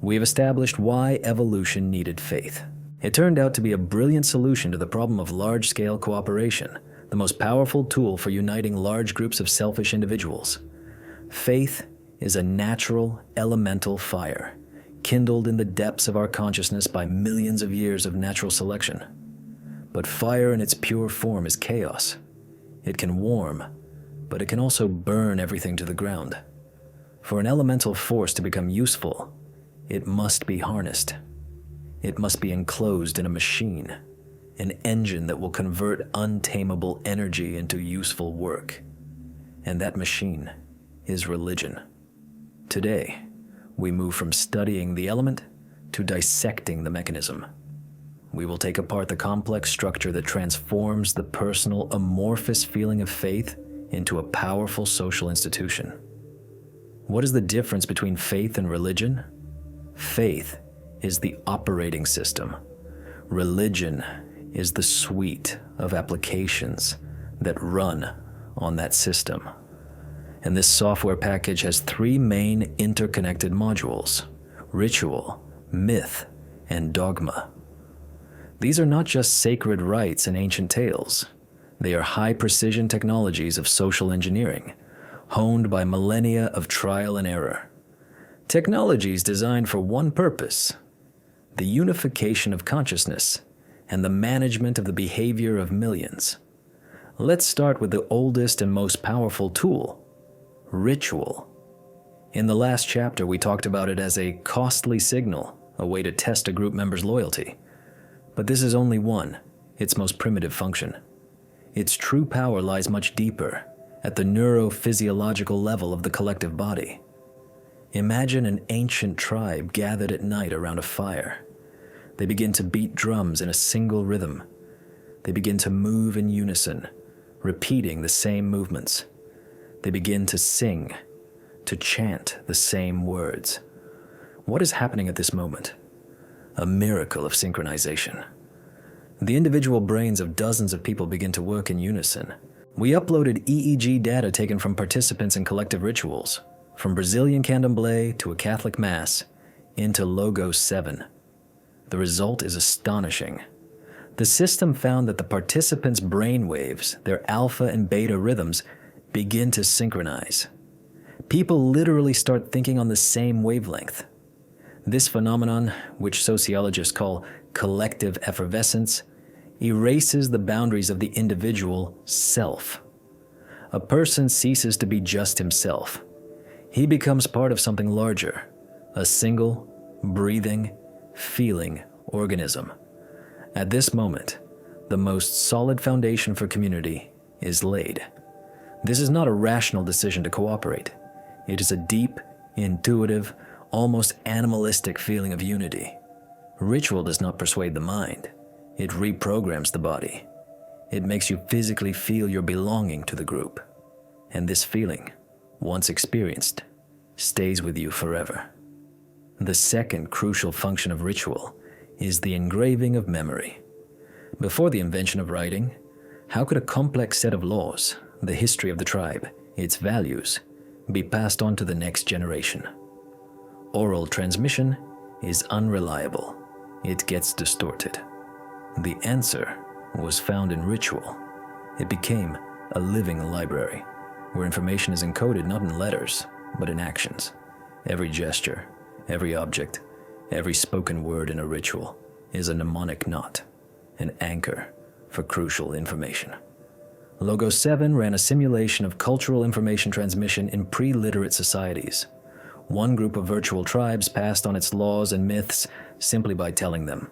We have established why evolution needed faith. It turned out to be a brilliant solution to the problem of large-scale cooperation, the most powerful tool for uniting large groups of selfish individuals. Faith is a natural, elemental fire, kindled in the depths of our consciousness by millions of years of natural selection. But fire in its pure form is chaos. It can warm, but it can also burn everything to the ground. For an elemental force to become useful, it must be harnessed. It must be enclosed in a machine, an engine that will convert untamable energy into useful work. And that machine is religion. Today, we move from studying the element to dissecting the mechanism. We will take apart the complex structure that transforms the personal, amorphous feeling of faith into a powerful social institution. What is the difference between faith and religion? Faith is the operating system. Religion is the suite of applications that run on that system. And this software package has three main interconnected modules: ritual, myth, and dogma. These are not just sacred rites and ancient tales. They are high-precision technologies of social engineering, honed by millennia of trial and error. Technologies designed for one purpose: the unification of consciousness and the management of the behavior of millions. Let's start with the oldest and most powerful tool: ritual. In the last chapter, we talked about it as a costly signal, a way to test a group member's loyalty. But this is only one, its most primitive function. Its true power lies much deeper, at the neurophysiological level of the collective body. Imagine an ancient tribe gathered at night around a fire. They begin to beat drums in a single rhythm. They begin to move in unison, repeating the same movements. They begin to sing, to chant the same words. What is happening at this moment? A miracle of synchronization. The individual brains of dozens of people begin to work in unison. We uploaded EEG data taken from participants in collective rituals, from Brazilian candomblé to a Catholic mass, into Logos 7. The result is astonishing. The system found that the participants' brain waves, their alpha and beta rhythms, begin to synchronize. People literally start thinking on the same wavelength. This phenomenon, which sociologists call collective effervescence, erases the boundaries of the individual self. A person ceases to be just himself. He becomes part of something larger, a single, breathing, feeling organism. At this moment, the most solid foundation for community is laid. This is not a rational decision to cooperate. It is a deep, intuitive, almost animalistic feeling of unity. Ritual does not persuade the mind. It reprograms the body. It makes you physically feel your belonging to the group. And this feeling, once experienced, stays with you forever. The second crucial function of ritual is the engraving of memory. Before the invention of writing, how could a complex set of laws, the history of the tribe, its values, be passed on to the next generation? Oral transmission is unreliable. It gets distorted. The answer was found in ritual. It became a living library, where information is encoded not in letters, but in actions. Every gesture, every object, every spoken word in a ritual is a mnemonic knot, an anchor for crucial information. Logos 7 ran a simulation of cultural information transmission in pre-literate societies. One group of virtual tribes passed on its laws and myths simply by telling them.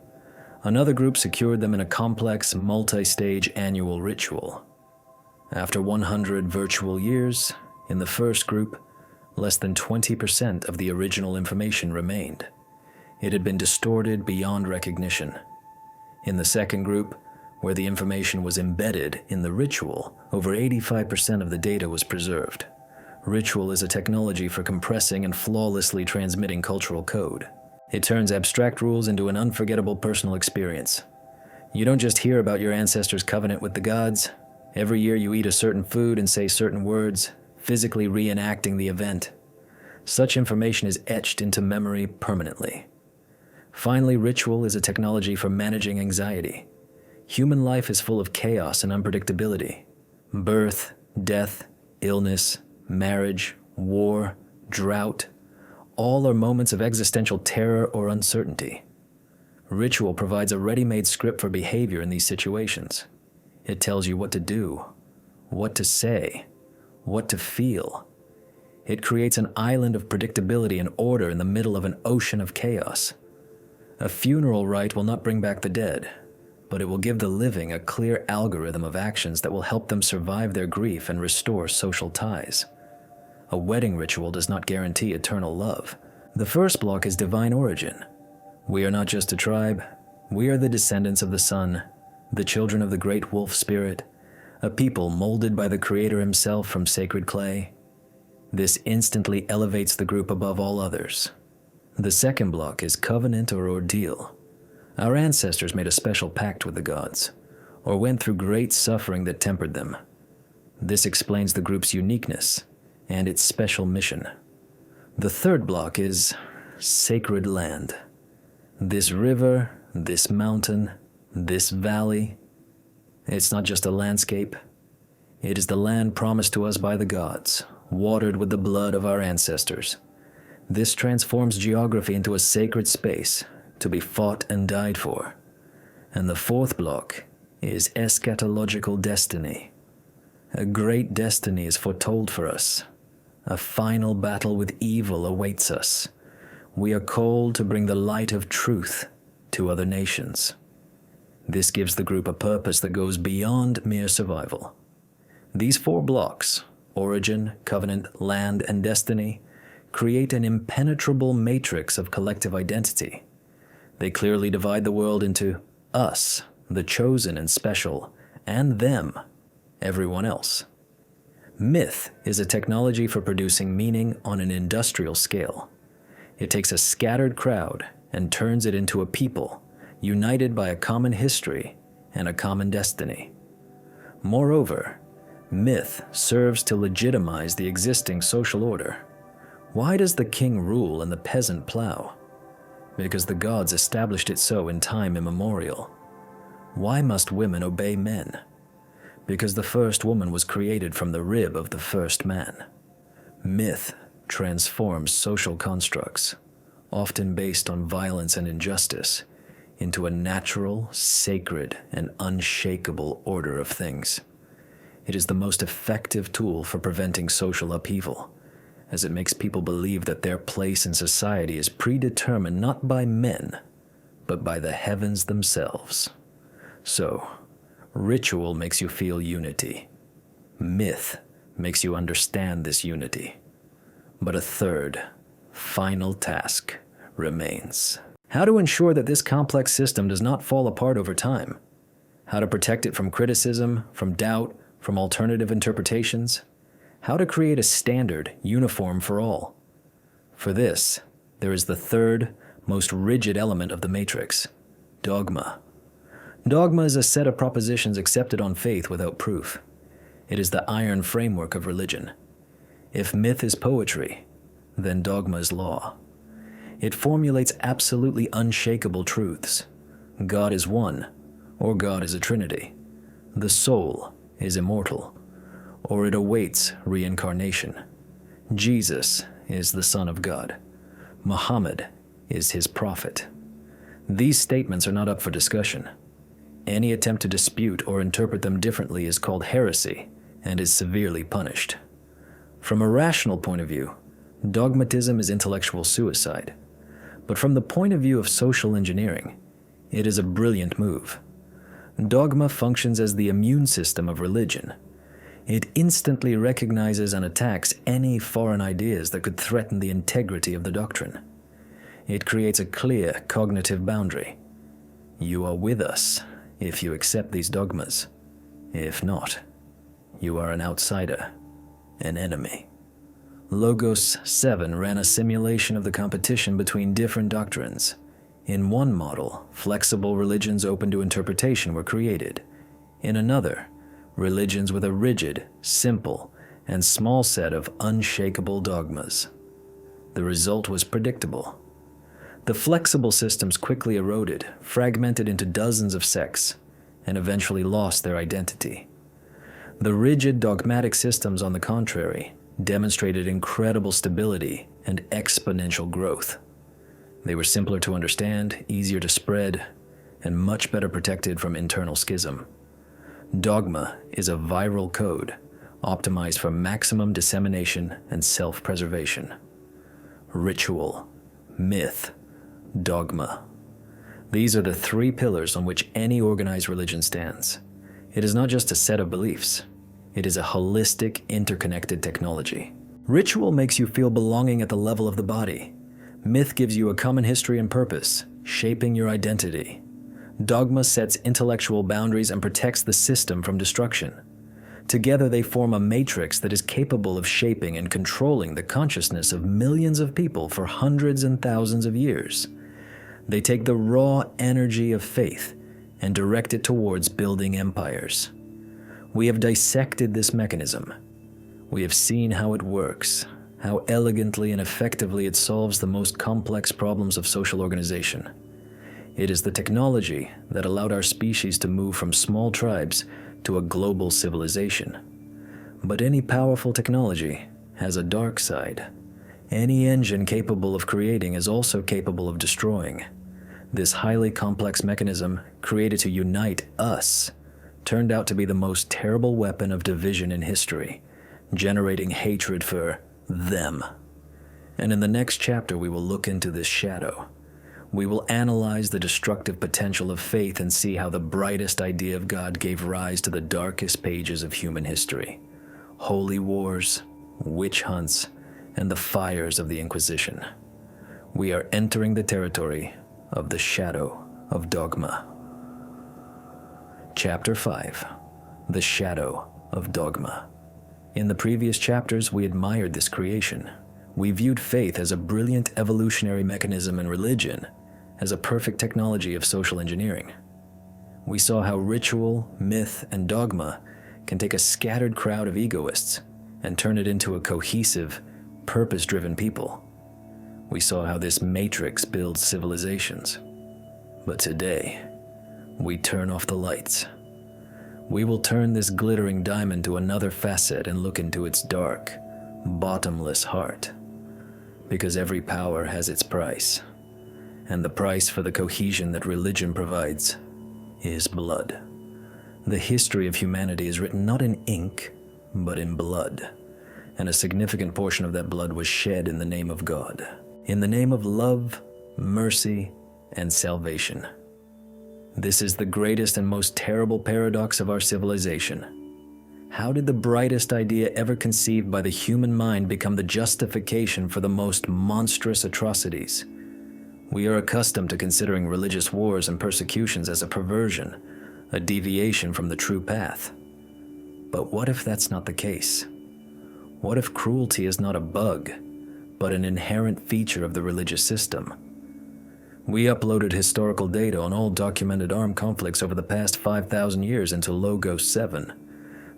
Another group secured them in a complex, multi-stage annual ritual. After 100 virtual years, in the first group, less than 20% of the original information remained. It had been distorted beyond recognition. In the second group, where the information was embedded in the ritual, over 85% of the data was preserved. Ritual is a technology for compressing and flawlessly transmitting cultural code. It turns abstract rules into an unforgettable personal experience. You don't just hear about your ancestors' covenant with the gods. Every year you eat a certain food and say certain words, physically reenacting the event. Such information is etched into memory permanently. Finally, ritual is a technology for managing anxiety. Human life is full of chaos and unpredictability. Birth, death, illness, marriage, war, drought, all are moments of existential terror or uncertainty. Ritual provides a ready-made script for behavior in these situations. It tells you what to do, what to say, what to feel. It creates an island of predictability and order in the middle of an ocean of chaos. A funeral rite will not bring back the dead, but it will give the living a clear algorithm of actions that will help them survive their grief and restore social ties. A wedding ritual does not guarantee eternal love. The first block is divine origin. We are not just a tribe. We are the descendants of the sun, the children of the great wolf spirit, a people molded by the Creator himself from sacred clay. This instantly elevates the group above all others. The second block is covenant or ordeal. Our ancestors made a special pact with the gods, or went through great suffering that tempered them. This explains the group's uniqueness and its special mission. The third block is sacred land. This river, this mountain, this valley, it's not just a landscape. It is the land promised to us by the gods, watered with the blood of our ancestors. This transforms geography into a sacred space to be fought and died for. And the fourth block is eschatological destiny. A great destiny is foretold for us. A final battle with evil awaits us. We are called to bring the light of truth to other nations. This gives the group a purpose that goes beyond mere survival. These four blocks, origin, covenant, land, and destiny, create an impenetrable matrix of collective identity. They clearly divide the world into us, the chosen and special, and them, everyone else. Myth is a technology for producing meaning on an industrial scale. It takes a scattered crowd and turns it into a people, united by a common history and a common destiny. Moreover, myth serves to legitimize the existing social order. Why does the king rule and the peasant plow? Because the gods established it so in time immemorial. Why must women obey men? Because the first woman was created from the rib of the first man. Myth transforms social constructs, often based on violence and injustice, into a natural, sacred, and unshakable order of things. It is the most effective tool for preventing social upheaval, as it makes people believe that their place in society is predetermined not by men, but by the heavens themselves. So, ritual makes you feel unity. Myth makes you understand this unity. But a third, final task remains. How to ensure that this complex system does not fall apart over time? How to protect it from criticism, from doubt, from alternative interpretations? How to create a standard, uniform for all? For this, there is the third, most rigid element of the matrix, dogma. Dogma is a set of propositions accepted on faith without proof. It is the iron framework of religion. If myth is poetry, then dogma is law. It formulates absolutely unshakable truths. God is one, or God is a trinity. The soul is immortal, or it awaits reincarnation. Jesus is the Son of God. Muhammad is his prophet. These statements are not up for discussion. Any attempt to dispute or interpret them differently is called heresy and is severely punished. From a rational point of view, dogmatism is intellectual suicide. But from the point of view of social engineering, it is a brilliant move. Dogma functions as the immune system of religion. It instantly recognizes and attacks any foreign ideas that could threaten the integrity of the doctrine. It creates a clear cognitive boundary. You are with us if you accept these dogmas. If not, you are an outsider, an enemy. Logos 7 ran a simulation of the competition between different doctrines. In one model, flexible religions open to interpretation were created. In another, religions with a rigid, simple, and small set of unshakable dogmas. The result was predictable. The flexible systems quickly eroded, fragmented into dozens of sects, and eventually lost their identity. The rigid dogmatic systems, on the contrary, demonstrated incredible stability and exponential growth. They were simpler to understand, easier to spread, and much better protected from internal schism. Dogma is a viral code, optimized for maximum dissemination and self-preservation. Ritual, myth, dogma. These are the three pillars on which any organized religion stands. It is not just a set of beliefs. It is a holistic, interconnected technology. Ritual makes you feel belonging at the level of the body. Myth gives you a common history and purpose, shaping your identity. Dogma sets intellectual boundaries and protects the system from destruction. Together they form a matrix that is capable of shaping and controlling the consciousness of millions of people for hundreds and thousands of years. They take the raw energy of faith and direct it towards building empires. We have dissected this mechanism. We have seen how it works, how elegantly and effectively it solves the most complex problems of social organization. It is the technology that allowed our species to move from small tribes to a global civilization. But any powerful technology has a dark side. Any engine capable of creating is also capable of destroying. This highly complex mechanism, created to unite us, turned out to be the most terrible weapon of division in history, generating hatred for them. And in the next chapter, we will look into this shadow. We will analyze the destructive potential of faith and see how the brightest idea of God gave rise to the darkest pages of human history. Holy wars, witch hunts, and the fires of the Inquisition. We are entering the territory of the shadow of dogma. Chapter 5. The Shadow of Dogma. In the previous chapters, we admired this creation. We viewed faith as a brilliant evolutionary mechanism and religion as a perfect technology of social engineering. We saw how ritual, myth, and dogma can take a scattered crowd of egoists and turn it into a cohesive, purpose-driven people. We saw how this matrix builds civilizations. But today, we turn off the lights. We will turn this glittering diamond to another facet and look into its dark, bottomless heart. Because every power has its price, and the price for the cohesion that religion provides is blood. The history of humanity is written not in ink, but in blood, and a significant portion of that blood was shed in the name of God, in the name of love, mercy, and salvation. This is the greatest and most terrible paradox of our civilization. How did the brightest idea ever conceived by the human mind become the justification for the most monstrous atrocities? We are accustomed to considering religious wars and persecutions as a perversion, a deviation from the true path. But what if that's not the case? What if cruelty is not a bug, but an inherent feature of the religious system? We uploaded historical data on all documented armed conflicts over the past 5,000 years into Logos 7.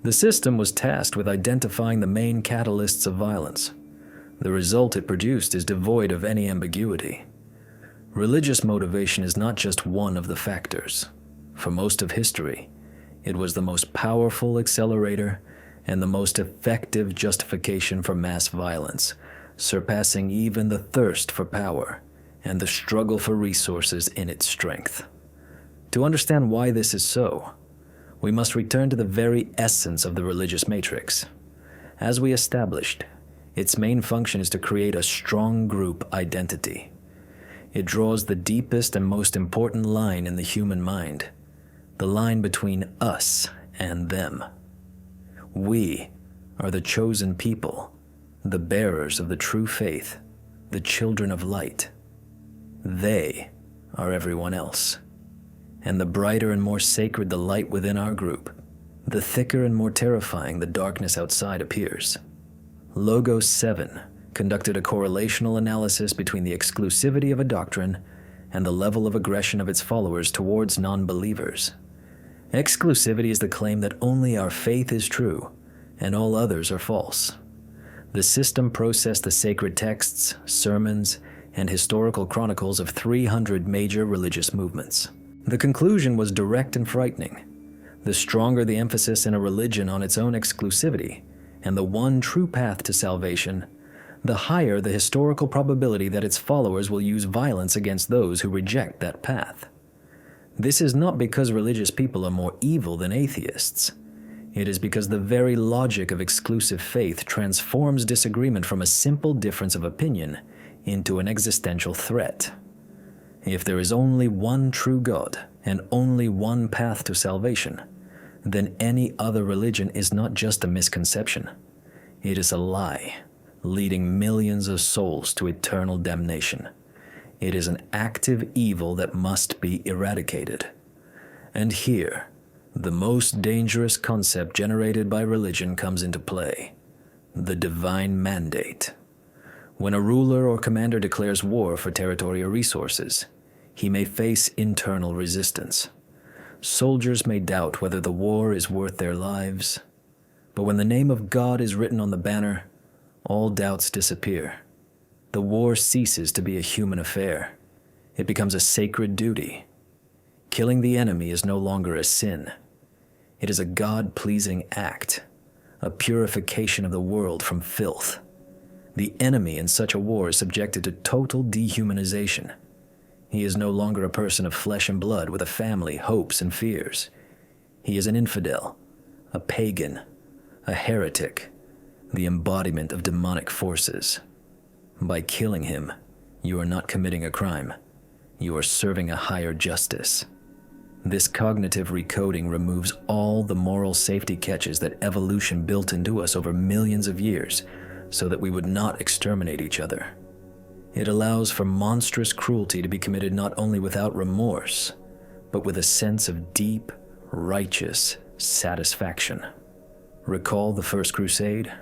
The system was tasked with identifying the main catalysts of violence. The result it produced is devoid of any ambiguity. Religious motivation is not just one of the factors. For most of history, it was the most powerful accelerator and the most effective justification for mass violence, surpassing even the thirst for power and the struggle for resources in its strength. To understand why this is so, we must return to the very essence of the religious matrix. As we established, its main function is to create a strong group identity. It draws the deepest and most important line in the human mind, the line between us and them. We are the chosen people, the bearers of the true faith, the children of light. They are everyone else. And the brighter and more sacred the light within our group, the thicker and more terrifying the darkness outside appears. Logos 7 conducted a correlational analysis between the exclusivity of a doctrine and the level of aggression of its followers towards non-believers. Exclusivity is the claim that only our faith is true and all others are false. The system processed the sacred texts, sermons, and historical chronicles of 300 major religious movements. The conclusion was direct and frightening. The stronger the emphasis in a religion on its own exclusivity and the one true path to salvation, the higher the historical probability that its followers will use violence against those who reject that path. This is not because religious people are more evil than atheists. It is because the very logic of exclusive faith transforms disagreement from a simple difference of opinion into an existential threat. If there is only one true God and only one path to salvation, then any other religion is not just a misconception. It is a lie, leading millions of souls to eternal damnation. It is an active evil that must be eradicated. And here, the most dangerous concept generated by religion comes into play: the divine mandate. When a ruler or commander declares war for territory or resources, he may face internal resistance. Soldiers may doubt whether the war is worth their lives, but when the name of God is written on the banner, all doubts disappear. The war ceases to be a human affair. It becomes a sacred duty. Killing the enemy is no longer a sin. It is a God-pleasing act, a purification of the world from filth. The enemy in such a war is subjected to total dehumanization. He is no longer a person of flesh and blood with a family, hopes, and fears. He is an infidel, a pagan, a heretic, the embodiment of demonic forces. By killing him, you are not committing a crime. You are serving a higher justice. This cognitive recoding removes all the moral safety catches that evolution built into us over millions of years so that we would not exterminate each other. It allows for monstrous cruelty to be committed not only without remorse, but with a sense of deep, righteous satisfaction. Recall the First Crusade?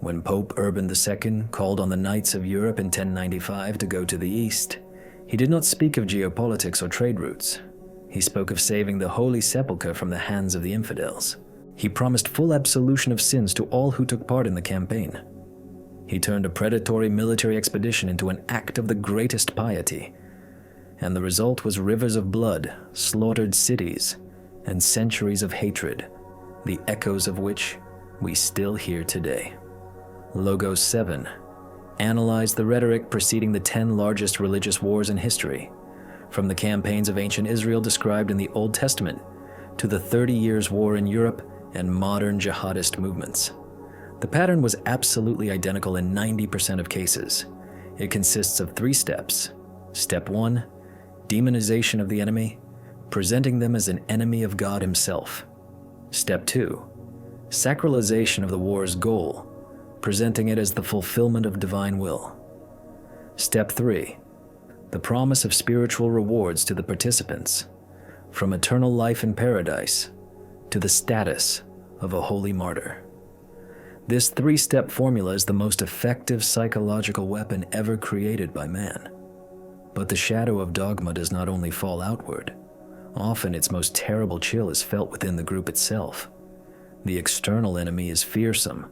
When Pope Urban II called on the Knights of Europe in 1095 to go to the East, he did not speak of geopolitics or trade routes. He spoke of saving the Holy Sepulchre from the hands of the infidels. He promised full absolution of sins to all who took part in the campaign. He turned a predatory military expedition into an act of the greatest piety, and the result was rivers of blood, slaughtered cities, and centuries of hatred, the echoes of which we still hear today. Logos 7 analyzed the rhetoric preceding the 10 largest religious wars in history, from the campaigns of ancient Israel described in the Old Testament to the 30 Years' War in Europe and modern jihadist movements. The pattern was absolutely identical in 90% of cases. It consists of 3 steps. Step 1, demonization of the enemy, presenting them as an enemy of God himself. Step 2, sacralization of the war's goal, presenting it as the fulfillment of divine will. Step 3, the promise of spiritual rewards to the participants, from eternal life in paradise to the status of a holy martyr. This 3-step formula is the most effective psychological weapon ever created by man. But the shadow of dogma does not only fall outward. Often its most terrible chill is felt within the group itself. The external enemy is fearsome,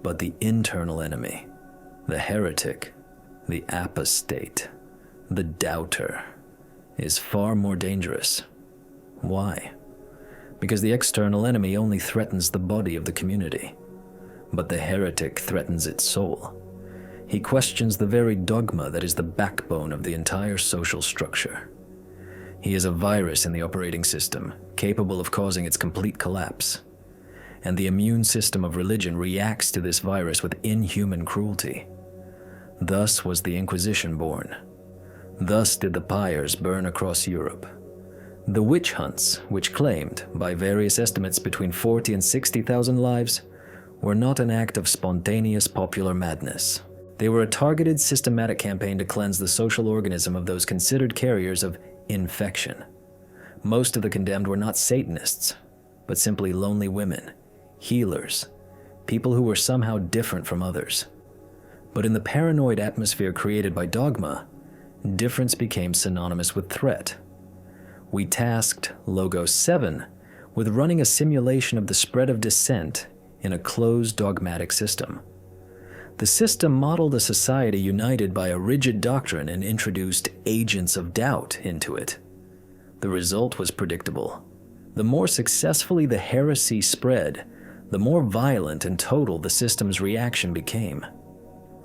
but the internal enemy, the heretic, the apostate, the doubter, is far more dangerous. Why? Because the external enemy only threatens the body of the community, but the heretic threatens its soul. He questions the very dogma that is the backbone of the entire social structure. He is a virus in the operating system, capable of causing its complete collapse. And the immune system of religion reacts to this virus with inhuman cruelty. Thus was the Inquisition born. Thus did the pyres burn across Europe. The witch hunts, which claimed, by various estimates, between 40 and 60,000 lives, were not an act of spontaneous popular madness. They were a targeted, systematic campaign to cleanse the social organism of those considered carriers of infection. Most of the condemned were not Satanists, but simply lonely women, healers, people who were somehow different from others. But in the paranoid atmosphere created by dogma, difference became synonymous with threat. We tasked Logos 7 with running a simulation of the spread of dissent in a closed dogmatic system. The system modeled a society united by a rigid doctrine and introduced agents of doubt into it. The result was predictable. The more successfully the heresy spread, the more violent and total the system's reaction became.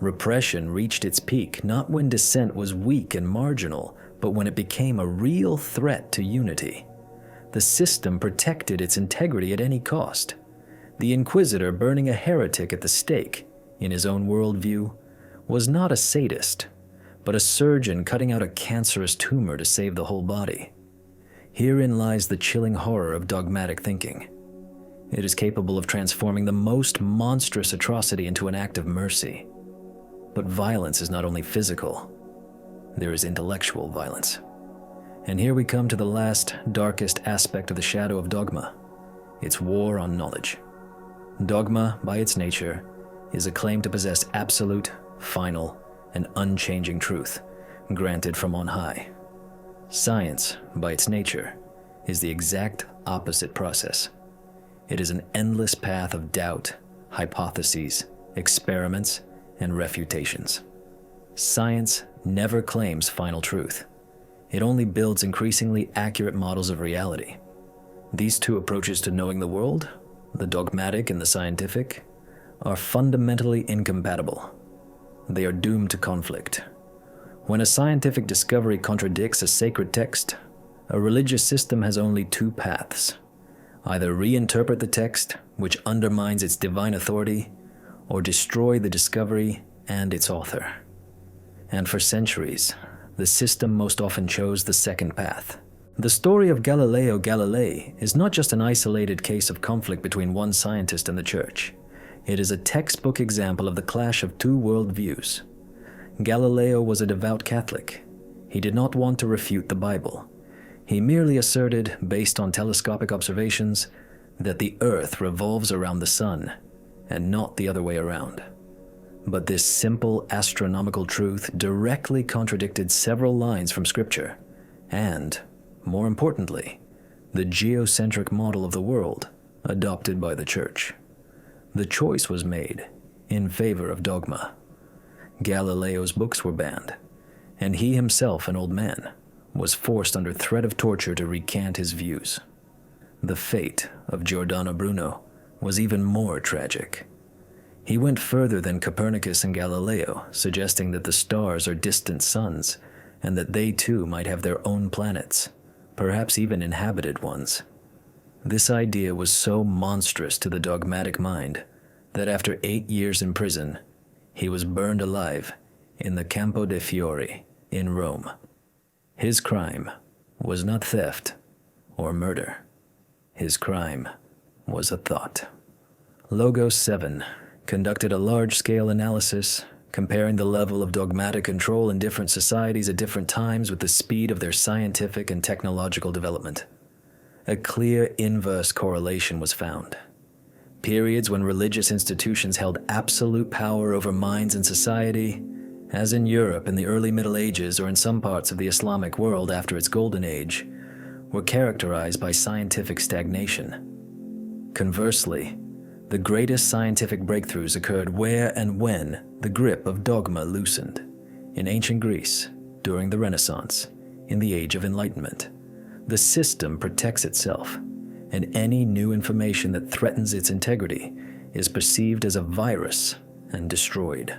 Repression reached its peak not when dissent was weak and marginal, but when it became a real threat to unity. The system protected its integrity at any cost. The inquisitor burning a heretic at the stake, in his own worldview, was not a sadist, but a surgeon cutting out a cancerous tumor to save the whole body. Herein lies the chilling horror of dogmatic thinking. It is capable of transforming the most monstrous atrocity into an act of mercy. But violence is not only physical, there is intellectual violence. And here we come to the last, darkest aspect of the shadow of dogma, its war on knowledge. Dogma, by its nature, is a claim to possess absolute, final, and unchanging truth, granted from on high. Science, by its nature, is the exact opposite process. It is an endless path of doubt, hypotheses, experiments, and refutations. Science never claims final truth. It only builds increasingly accurate models of reality. These two approaches to knowing the world, the dogmatic and the scientific, are fundamentally incompatible. They are doomed to conflict. When a scientific discovery contradicts a sacred text, a religious system has only two paths: either reinterpret the text, which undermines its divine authority, or destroy the discovery and its author. And for centuries, the system most often chose the second path. The story of Galileo Galilei is not just an isolated case of conflict between one scientist and the church. It is a textbook example of the clash of two worldviews. Galileo was a devout Catholic. He did not want to refute the Bible. He merely asserted, based on telescopic observations, that the earth revolves around the sun, and not the other way around. But this simple astronomical truth directly contradicted several lines from Scripture, and, more importantly, the geocentric model of the world adopted by the Church. The choice was made in favor of dogma. Galileo's books were banned, and he himself, an old man, was forced under threat of torture to recant his views. The fate of Giordano Bruno was even more tragic. He went further than Copernicus and Galileo, suggesting that the stars are distant suns, and that they too might have their own planets, perhaps even inhabited ones. This idea was so monstrous to the dogmatic mind that after 8 years in prison, he was burned alive in the Campo de' Fiori in Rome. His crime was not theft or murder. His crime was a thought. Logos 7 conducted a large-scale analysis comparing the level of dogmatic control in different societies at different times with the speed of their scientific and technological development. A clear inverse correlation was found. Periods when religious institutions held absolute power over minds and society, as in Europe in the early Middle Ages or in some parts of the Islamic world after its Golden Age, were characterized by scientific stagnation. Conversely, the greatest scientific breakthroughs occurred where and when the grip of dogma loosened. In ancient Greece, during the Renaissance, in the Age of Enlightenment, the system protects itself, and any new information that threatens its integrity is perceived as a virus and destroyed.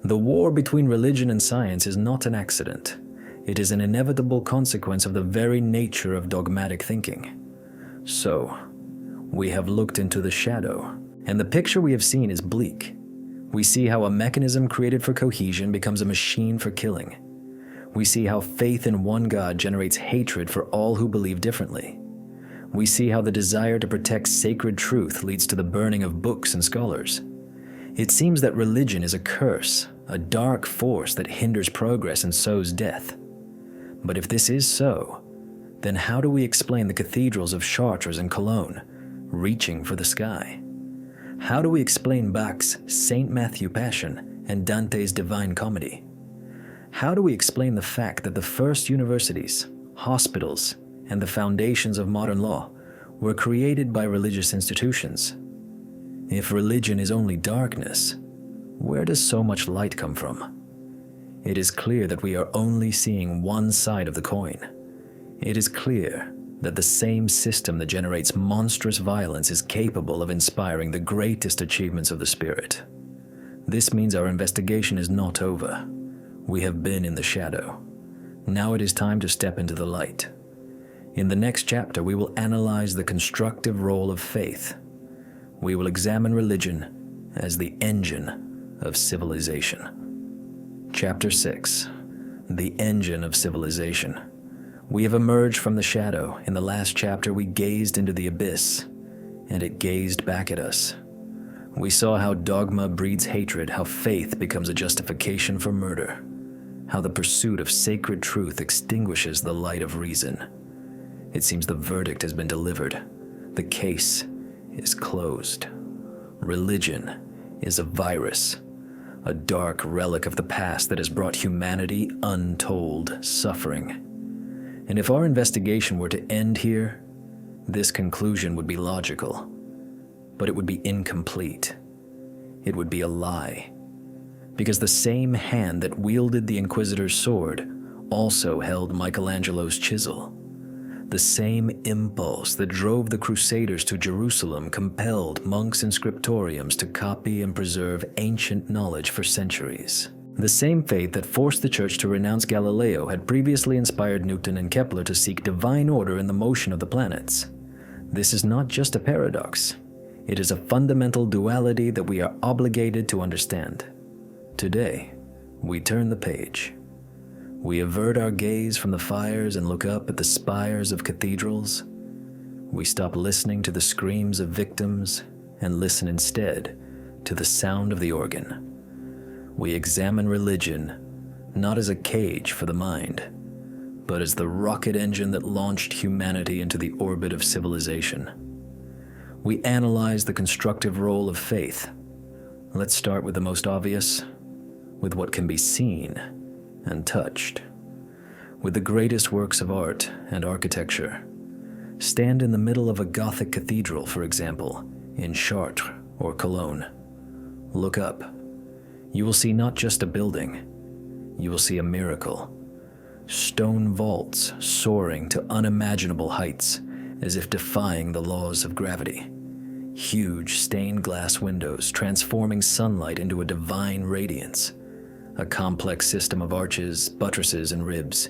The war between religion and science is not an accident. It is an inevitable consequence of the very nature of dogmatic thinking. So, we have looked into the shadow, and the picture we have seen is bleak. We see how a mechanism created for cohesion becomes a machine for killing. We see how faith in one God generates hatred for all who believe differently. We see how the desire to protect sacred truth leads to the burning of books and scholars. It seems that religion is a curse, a dark force that hinders progress and sows death. But if this is so, then how do we explain the cathedrals of Chartres and Cologne reaching for the sky? How do we explain Bach's St. Matthew Passion and Dante's Divine Comedy? How do we explain the fact that the first universities, hospitals, and the foundations of modern law were created by religious institutions? If religion is only darkness, where does so much light come from? It is clear that we are only seeing one side of the coin. It is clear that the same system that generates monstrous violence is capable of inspiring the greatest achievements of the spirit. This means our investigation is not over. We have been in the shadow. Now it is time to step into the light. In the next chapter, we will analyze the constructive role of faith. We will examine religion as the engine of civilization. Chapter 6. The Engine of Civilization. We have emerged from the shadow. In the last chapter, we gazed into the abyss, and it gazed back at us. We saw how dogma breeds hatred, how faith becomes a justification for murder, how the pursuit of sacred truth extinguishes the light of reason. It seems the verdict has been delivered. The case is closed. Religion is a virus, a dark relic of the past that has brought humanity untold suffering. And if our investigation were to end here, this conclusion would be logical, but it would be incomplete. It would be a lie, because the same hand that wielded the Inquisitor's sword also held Michelangelo's chisel. The same impulse that drove the Crusaders to Jerusalem compelled monks and scriptoriums to copy and preserve ancient knowledge for centuries. The same faith that forced the Church to renounce Galileo had previously inspired Newton and Kepler to seek divine order in the motion of the planets. This is not just a paradox. It is a fundamental duality that we are obligated to understand. Today, we turn the page. We avert our gaze from the fires and look up at the spires of cathedrals. We stop listening to the screams of victims and listen instead to the sound of the organ. We examine religion not as a cage for the mind, but as the rocket engine that launched humanity into the orbit of civilization. We analyze the constructive role of faith. Let's start with the most obvious, with what can be seen and touched. With the greatest works of art and architecture. Stand in the middle of a Gothic cathedral, for example, in Chartres or Cologne. Look up. You will see not just a building, you will see a miracle. Stone vaults soaring to unimaginable heights, as if defying the laws of gravity. Huge stained glass windows transforming sunlight into a divine radiance. A complex system of arches, buttresses, and ribs.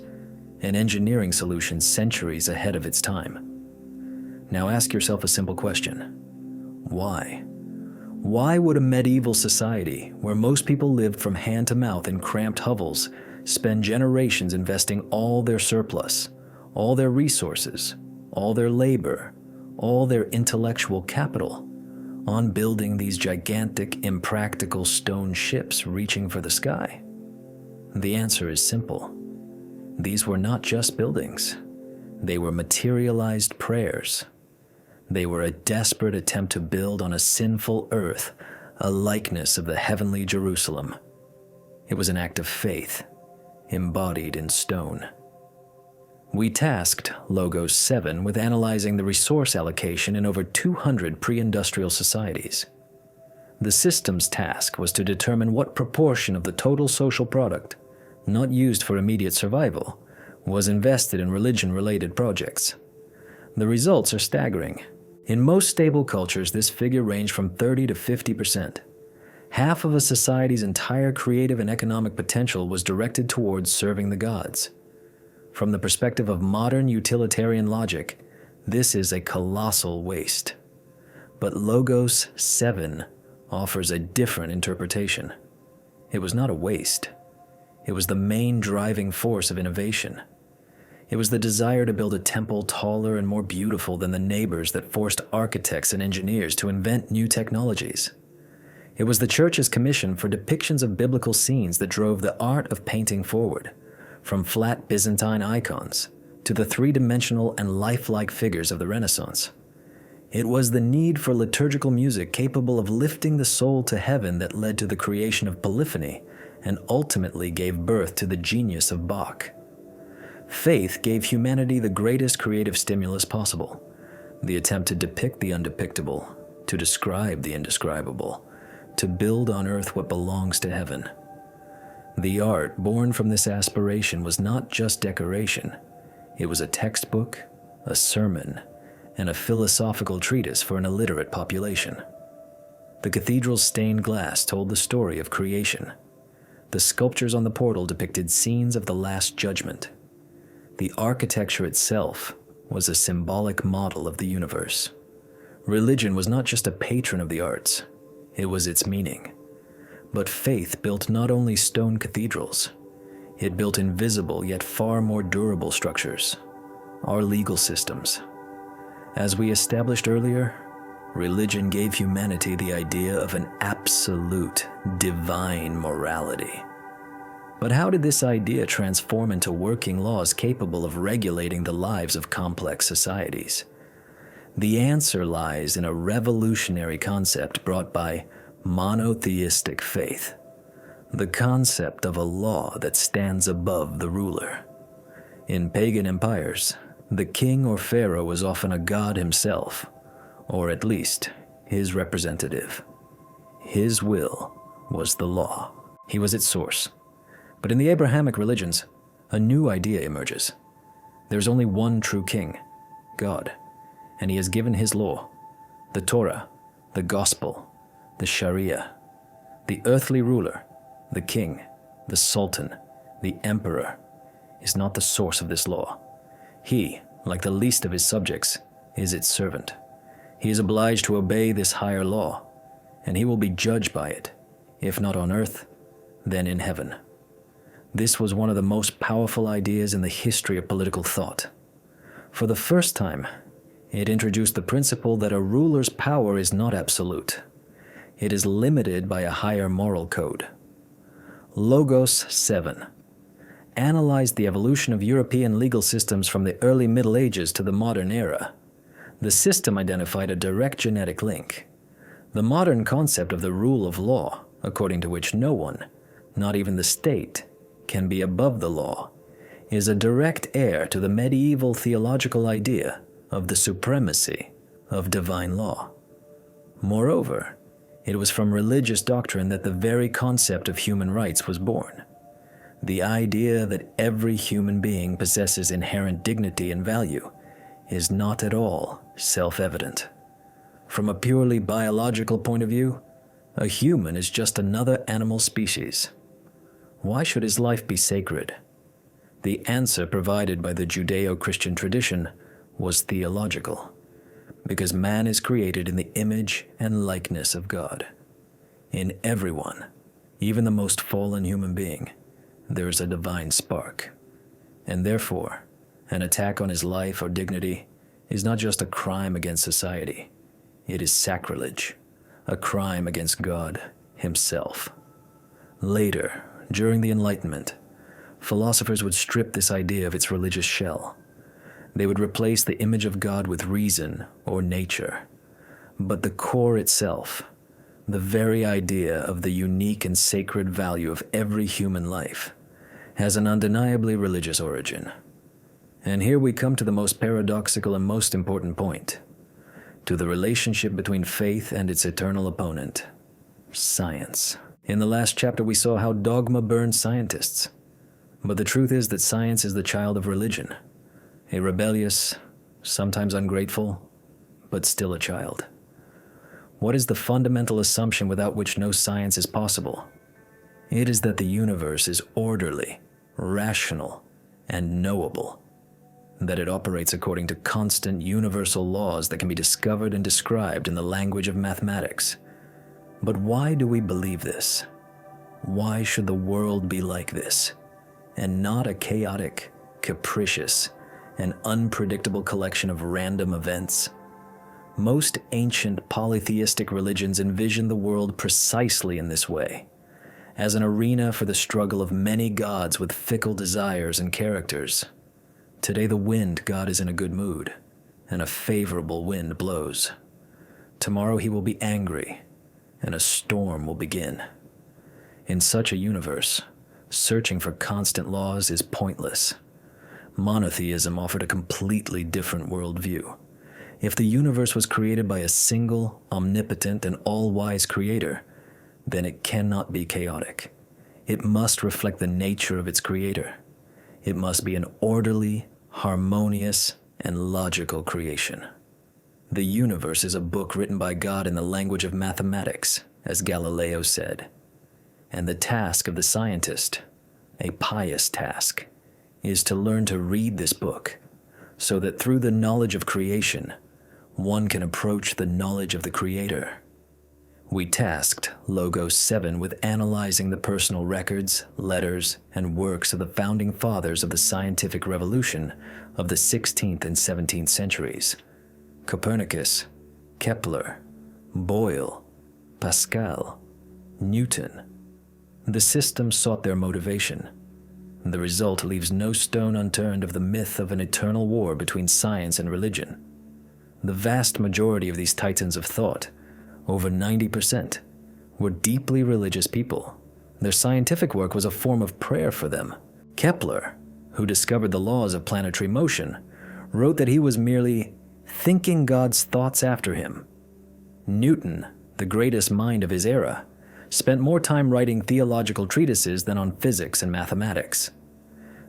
An engineering solution centuries ahead of its time. Now ask yourself a simple question. Why? Why would a medieval society, where most people lived from hand to mouth in cramped hovels, spend generations investing all their surplus, all their resources, all their labor, all their intellectual capital, on building these gigantic, impractical stone ships reaching for the sky? The answer is simple. These were not just buildings. They were materialized prayers. They were a desperate attempt to build on a sinful earth a likeness of the heavenly Jerusalem. It was an act of faith, embodied in stone. We tasked Logos 7 with analyzing the resource allocation in over 200 pre-industrial societies. The system's task was to determine what proportion of the total social product, not used for immediate survival, was invested in religion-related projects. The results are staggering. In most stable cultures, this figure ranged from 30 to 50%. Half of a society's entire creative and economic potential was directed towards serving the gods. From the perspective of modern utilitarian logic, this is a colossal waste. But Logos 7 offers a different interpretation. It was not a waste. It was the main driving force of innovation. It was the desire to build a temple taller and more beautiful than the neighbors that forced architects and engineers to invent new technologies. It was the church's commission for depictions of biblical scenes that drove the art of painting forward, from flat Byzantine icons to the three-dimensional and lifelike figures of the Renaissance. It was the need for liturgical music capable of lifting the soul to heaven that led to the creation of polyphony and ultimately gave birth to the genius of Bach. Faith gave humanity the greatest creative stimulus possible, the attempt to depict the undepictable, to describe the indescribable, to build on earth what belongs to heaven. The art born from this aspiration was not just decoration. It was a textbook, a sermon, and a philosophical treatise for an illiterate population. The cathedral's stained glass told the story of creation. The sculptures on the portal depicted scenes of the Last Judgment. The architecture itself was a symbolic model of the universe. Religion was not just a patron of the arts, it was its meaning. But faith built not only stone cathedrals, it built invisible yet far more durable structures, our legal systems. As we established earlier, religion gave humanity the idea of an absolute, divine morality. But how did this idea transform into working laws capable of regulating the lives of complex societies? The answer lies in a revolutionary concept brought by monotheistic faith, the concept of a law that stands above the ruler. In pagan empires, the king or pharaoh was often a god himself, or at least his representative. His will was the law. He was its source. But in the Abrahamic religions, a new idea emerges. There's only one true king, God, and he has given his law, the Torah, the gospel, the Sharia. The earthly ruler, the king, the sultan, the emperor, is not the source of this law. He, like the least of his subjects, is its servant. He is obliged to obey this higher law, and he will be judged by it, if not on earth, then in heaven. This was one of the most powerful ideas in the history of political thought. For the first time, it introduced the principle that a ruler's power is not absolute. It is limited by a higher moral code. Logos 7 analyzed the evolution of European legal systems from the early Middle Ages to the modern era. The system identified a direct genetic link. The modern concept of the rule of law, according to which no one, not even the state, can be above the law, is a direct heir to the medieval theological idea of the supremacy of divine law. Moreover, it was from religious doctrine that the very concept of human rights was born. The idea that every human being possesses inherent dignity and value is not at all self-evident. From a purely biological point of view, a human is just another animal species. Why should his life be sacred? The answer provided by the Judeo-Christian tradition was theological, because man is created in the image and likeness of God. In everyone, even the most fallen human being, there is a divine spark, and therefore, an attack on his life or dignity is not just a crime against society, it is sacrilege, a crime against God himself. Later, during the Enlightenment, philosophers would strip this idea of its religious shell. They would replace the image of God with reason or nature. But the core itself, the very idea of the unique and sacred value of every human life, has an undeniably religious origin. And here we come to the most paradoxical and most important point, to the relationship between faith and its eternal opponent, science. In the last chapter, we saw how dogma burns scientists. But the truth is that science is the child of religion, a rebellious, sometimes ungrateful, but still a child. What is the fundamental assumption without which no science is possible? It is that the universe is orderly, rational, and knowable, that it operates according to constant universal laws that can be discovered and described in the language of mathematics. But why do we believe this? Why should the world be like this, and not a chaotic, capricious, and unpredictable collection of random events? Most ancient polytheistic religions envisioned the world precisely in this way, as an arena for the struggle of many gods with fickle desires and characters. Today the wind god is in a good mood, and a favorable wind blows. Tomorrow he will be angry, and a storm will begin. In such a universe, searching for constant laws is pointless. Monotheism offered a completely different worldview. If the universe was created by a single, omnipotent, and all-wise creator, then it cannot be chaotic. It must reflect the nature of its creator. It must be an orderly, harmonious, and logical creation. The universe is a book written by God in the language of mathematics, as Galileo said. And the task of the scientist, a pious task, is to learn to read this book, so that through the knowledge of creation, one can approach the knowledge of the Creator. We tasked Logos 7 with analyzing the personal records, letters, and works of the founding fathers of the scientific revolution of the 16th and 17th centuries: Copernicus, Kepler, Boyle, Pascal, Newton. The system sought their motivation. The result leaves no stone unturned of the myth of an eternal war between science and religion. The vast majority of these titans of thought, over 90%, were deeply religious people. Their scientific work was a form of prayer for them. Kepler, who discovered the laws of planetary motion, wrote that he was merely thinking God's thoughts after him. Newton, the greatest mind of his era, spent more time writing theological treatises than on physics and mathematics.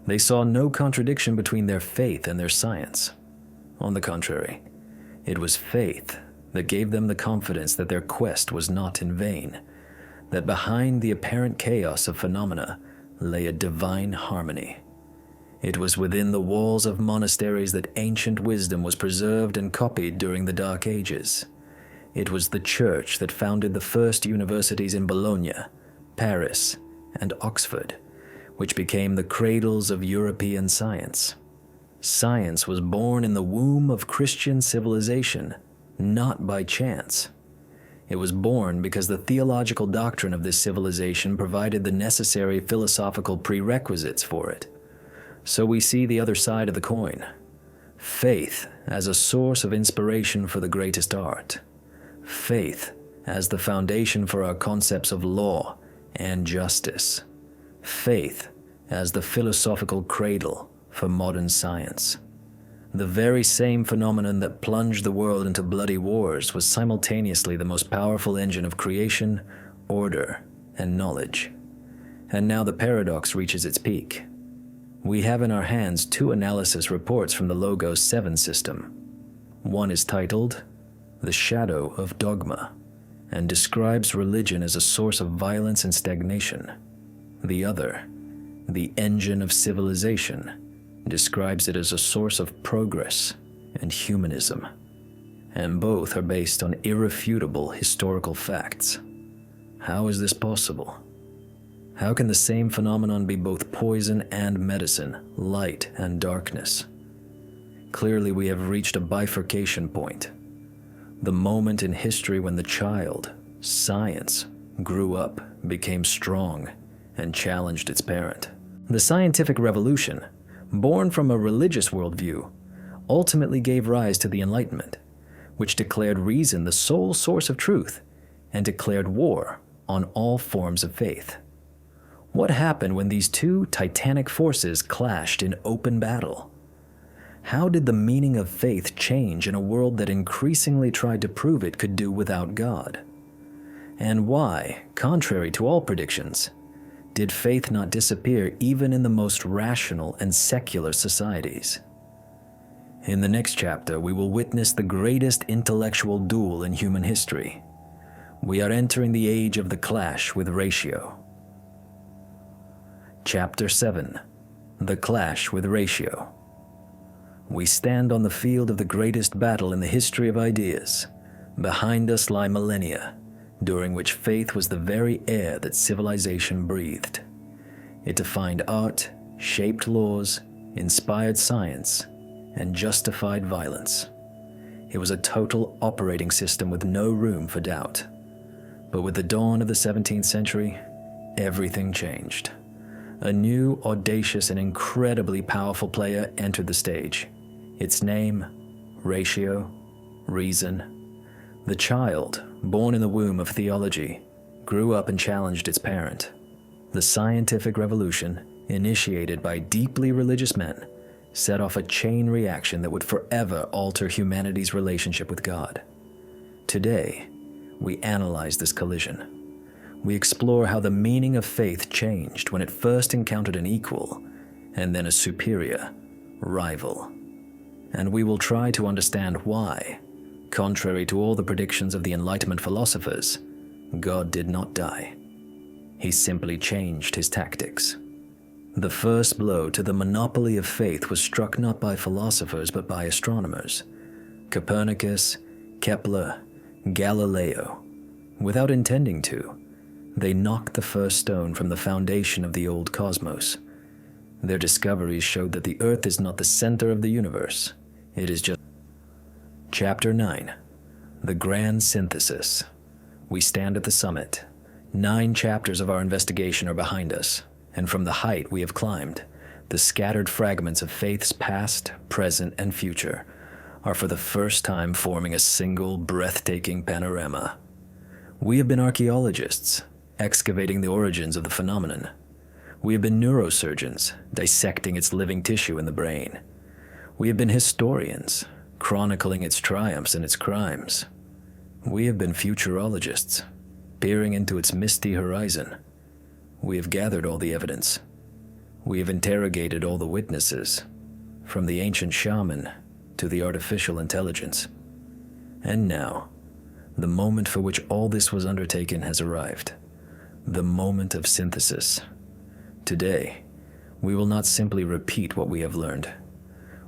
They saw no contradiction between their faith and their science. On the contrary, it was faith that gave them the confidence that their quest was not in vain, that behind the apparent chaos of phenomena lay a divine harmony. It was within the walls of monasteries that ancient wisdom was preserved and copied during the Dark Ages. It was the Church that founded the first universities in Bologna, Paris, and Oxford, which became the cradles of European science. Science was born in the womb of Christian civilization, not by chance. It was born because the theological doctrine of this civilization provided the necessary philosophical prerequisites for it. So we see the other side of the coin: faith as a source of inspiration for the greatest art. Faith as the foundation for our concepts of law and justice. Faith as the philosophical cradle for modern science. The very same phenomenon that plunged the world into bloody wars was simultaneously the most powerful engine of creation, order, and knowledge. And now the paradox reaches its peak. We have in our hands two analysis reports from the Logos 7 system. One is titled The Shadow of Dogma, and describes religion as a source of violence and stagnation. The other, The Engine of Civilization, describes it as a source of progress and humanism. And both are based on irrefutable historical facts. How is this possible? How can the same phenomenon be both poison and medicine, light and darkness? Clearly, we have reached a bifurcation point. The moment in history when the child, science, grew up, became strong, and challenged its parent. The scientific revolution, born from a religious worldview, ultimately gave rise to the Enlightenment, which declared reason the sole source of truth and declared war on all forms of faith. What happened when these two titanic forces clashed in open battle? How did the meaning of faith change in a world that increasingly tried to prove it could do without God? And why, contrary to all predictions, did faith not disappear even in the most rational and secular societies? In the next chapter, we will witness the greatest intellectual duel in human history. We are entering the age of the clash with ratio. Chapter 7. The Clash with Ratio. We stand on the field of the greatest battle in the history of ideas. Behind us lie millennia, during which faith was the very air that civilization breathed. It defined art, shaped laws, inspired science, and justified violence. It was a total operating system with no room for doubt. But with the dawn of the 17th century, everything changed. A new, audacious, and incredibly powerful player entered the stage. Its name, Ratio, Reason. The child, born in the womb of theology, grew up and challenged its parent. The scientific revolution, initiated by deeply religious men, set off a chain reaction that would forever alter humanity's relationship with God. Today, we analyze this collision. We explore how the meaning of faith changed when it first encountered an equal and then a superior rival. And we will try to understand why, contrary to all the predictions of the Enlightenment philosophers, God did not die. He simply changed his tactics. The first blow to the monopoly of faith was struck not by philosophers but by astronomers. Copernicus, Kepler, Galileo. Without intending to, they knocked the first stone from the foundation of the old cosmos. Their discoveries showed that the Earth is not the center of the universe. It is just... Chapter 9. The Grand Synthesis. We stand at the summit. 9 chapters of our investigation are behind us, and from the height we have climbed, the scattered fragments of faith's past, present, and future are for the first time forming a single breathtaking panorama. We have been archaeologists, excavating the origins of the phenomenon. We have been neurosurgeons, dissecting its living tissue in the brain. We have been historians, chronicling its triumphs and its crimes. We have been futurologists, peering into its misty horizon. We have gathered all the evidence. We have interrogated all the witnesses, from the ancient shaman to the artificial intelligence. And now, the moment for which all this was undertaken has arrived. The moment of synthesis. Today, we will not simply repeat what we have learned.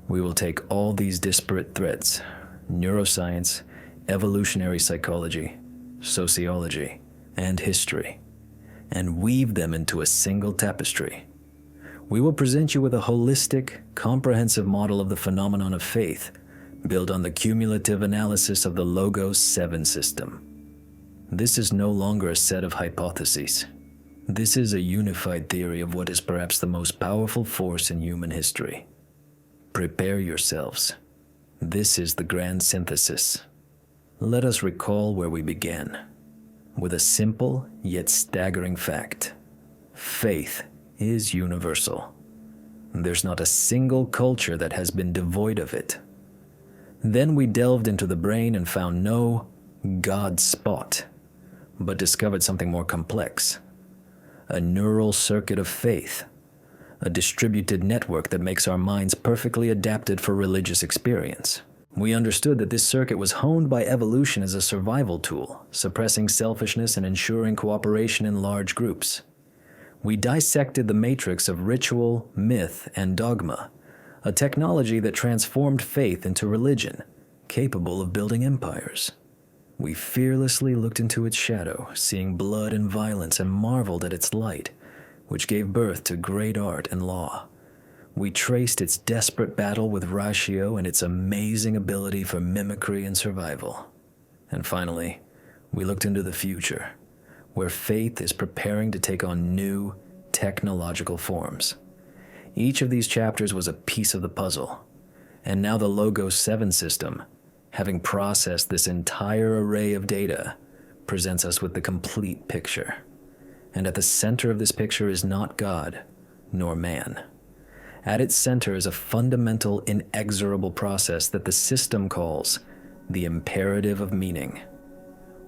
We will take all these disparate threads, neuroscience, evolutionary psychology, sociology, and history, and weave them into a single tapestry. We will present you with a holistic, comprehensive model of the phenomenon of faith, built on the cumulative analysis of the Logos 7 system. This is no longer a set of hypotheses. This is a unified theory of what is perhaps the most powerful force in human history. Prepare yourselves. This is the Grand Synthesis. Let us recall where we began, with a simple yet staggering fact. Faith is universal. There's not a single culture that has been devoid of it. Then we delved into the brain and found no God spot, but discovered something more complex. A neural circuit of faith, a distributed network that makes our minds perfectly adapted for religious experience. We understood that this circuit was honed by evolution as a survival tool, suppressing selfishness and ensuring cooperation in large groups. We dissected the matrix of ritual, myth, and dogma, a technology that transformed faith into religion, capable of building empires. We fearlessly looked into its shadow, seeing blood and violence, and marveled at its light, which gave birth to great art and law. We traced its desperate battle with Ratio and its amazing ability for mimicry and survival. And finally, we looked into the future, where faith is preparing to take on new technological forms. Each of these chapters was a piece of the puzzle, and now the Logos 7 system, having processed this entire array of data, presents us with the complete picture. And at the center of this picture is not God, nor man. At its center is a fundamental, inexorable process that the system calls the imperative of meaning.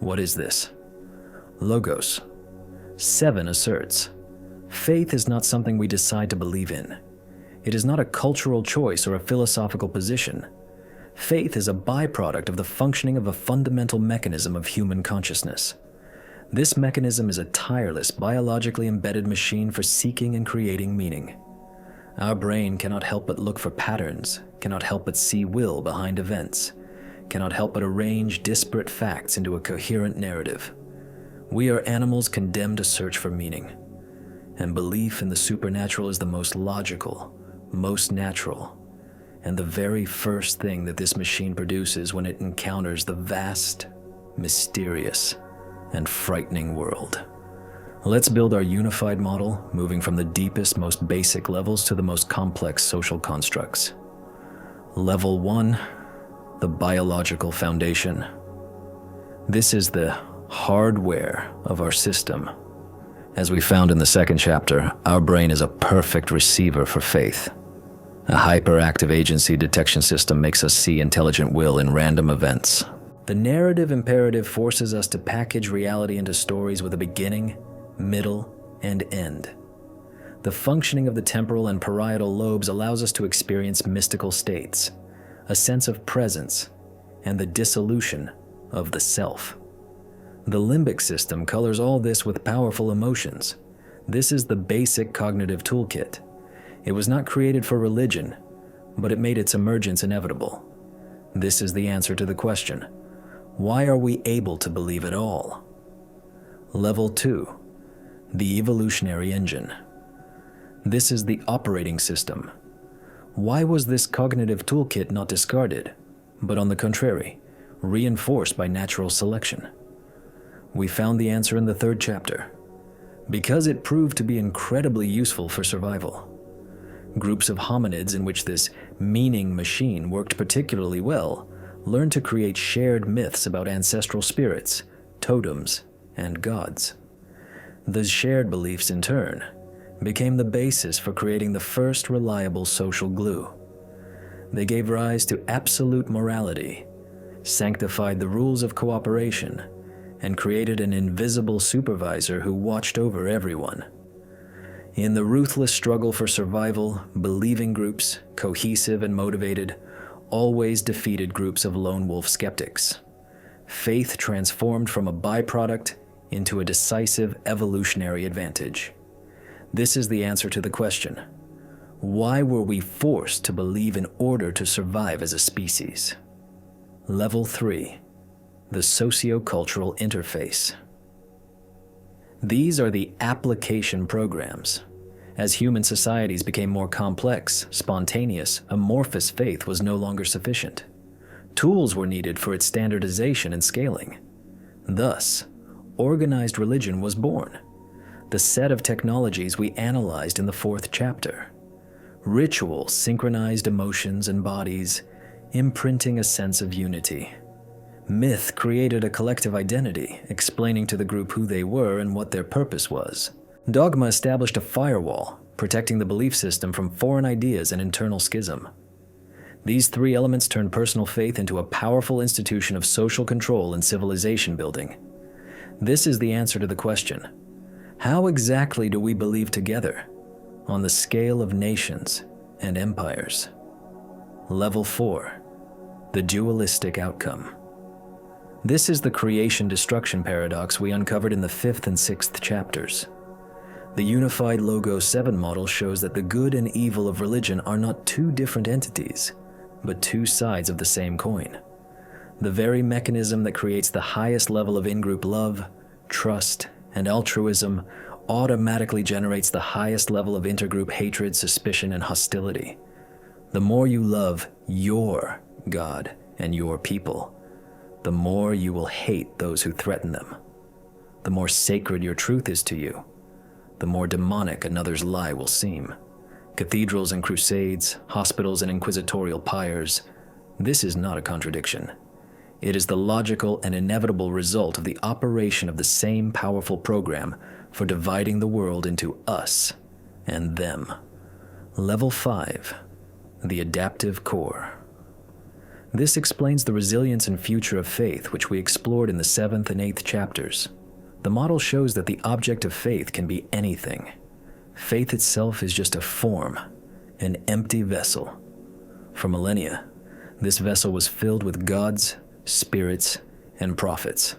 What is this? Logos 7 asserts, faith is not something we decide to believe in. It is not a cultural choice or a philosophical position. Faith is a byproduct of the functioning of a fundamental mechanism of human consciousness. This mechanism is a tireless, biologically embedded machine for seeking and creating meaning. Our brain cannot help but look for patterns, cannot help but see will behind events, cannot help but arrange disparate facts into a coherent narrative. We are animals condemned to search for meaning, and belief in the supernatural is the most logical, most natural, and the very first thing that this machine produces when it encounters the vast, mysterious, and frightening world. Let's build our unified model, moving from the deepest, most basic levels to the most complex social constructs. Level 1, the biological foundation. This is the hardware of our system. As we found in the second chapter, our brain is a perfect receiver for faith. A hyperactive agency detection system makes us see intelligent will in random events. The narrative imperative forces us to package reality into stories with a beginning, middle, and end. The functioning of the temporal and parietal lobes allows us to experience mystical states, a sense of presence, and the dissolution of the self. The limbic system colors all this with powerful emotions. This is the basic cognitive toolkit. It was not created for religion, but it made its emergence inevitable. This is the answer to the question, why are we able to believe at all? Level 2, the evolutionary engine. This is the operating system. Why was this cognitive toolkit not discarded, but on the contrary, reinforced by natural selection? We found the answer in the third chapter. Because it proved to be incredibly useful for survival. Groups of hominids in which this meaning machine worked particularly well learned to create shared myths about ancestral spirits, totems, and gods. Those shared beliefs, in turn, became the basis for creating the first reliable social glue. They gave rise to absolute morality, sanctified the rules of cooperation, and created an invisible supervisor who watched over everyone. In the ruthless struggle for survival, believing groups, cohesive and motivated, always defeated groups of lone wolf skeptics. Faith transformed from a byproduct into a decisive evolutionary advantage. This is the answer to the question, why were we forced to believe in order to survive as a species? Level 3, the socio-cultural interface. These are the application programs. As human societies became more complex, spontaneous, amorphous faith was no longer sufficient. Tools were needed for its standardization and scaling. Thus, organized religion was born, the set of technologies we analyzed in the fourth chapter. Ritual synchronized emotions and bodies, imprinting a sense of unity. Myth created a collective identity, explaining to the group who they were and what their purpose was. Dogma established a firewall, protecting the belief system from foreign ideas and internal schism. These three elements turned personal faith into a powerful institution of social control and civilization building. This is the answer to the question, how exactly do we believe together on the scale of nations and empires? Level 4, the dualistic outcome. This is the creation-destruction paradox we uncovered in the 5th and 6th chapters. The unified Logos 7 model shows that the good and evil of religion are not two different entities, but two sides of the same coin. The very mechanism that creates the highest level of in-group love, trust, and altruism automatically generates the highest level of intergroup hatred, suspicion, and hostility. The more you love your God and your people, the more you will hate those who threaten them. The more sacred your truth is to you, the more demonic another's lie will seem. Cathedrals and crusades, hospitals and inquisitorial pyres, this is not a contradiction. It is the logical and inevitable result of the operation of the same powerful program for dividing the world into us and them. Level 5, the adaptive core. This explains the resilience and future of faith, which we explored in the 7th and 8th chapters. The model shows that the object of faith can be anything. Faith itself is just a form, an empty vessel. For millennia, this vessel was filled with gods, spirits, and prophets.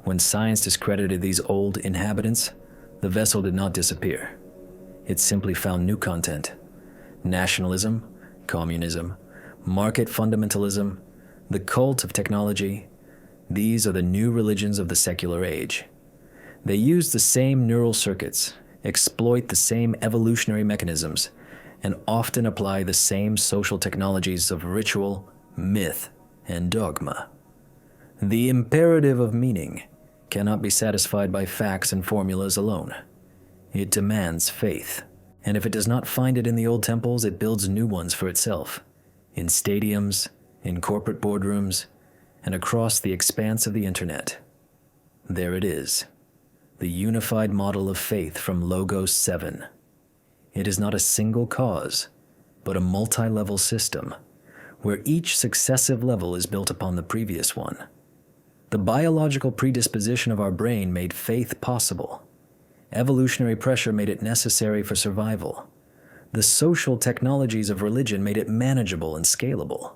When science discredited these old inhabitants, the vessel did not disappear. It simply found new content. Nationalism, communism, market fundamentalism, the cult of technology, these are the new religions of the secular age. They use the same neural circuits, exploit the same evolutionary mechanisms, and often apply the same social technologies of ritual, myth, and dogma. The imperative of meaning cannot be satisfied by facts and formulas alone. It demands faith, and if it does not find it in the old temples, it builds new ones for itself, in stadiums, in corporate boardrooms, and across the expanse of the internet. There it is, the unified model of faith from Logos 7. It is not a single cause, but a multi-level system, where each successive level is built upon the previous one. The biological predisposition of our brain made faith possible. Evolutionary pressure made it necessary for survival. The social technologies of religion made it manageable and scalable.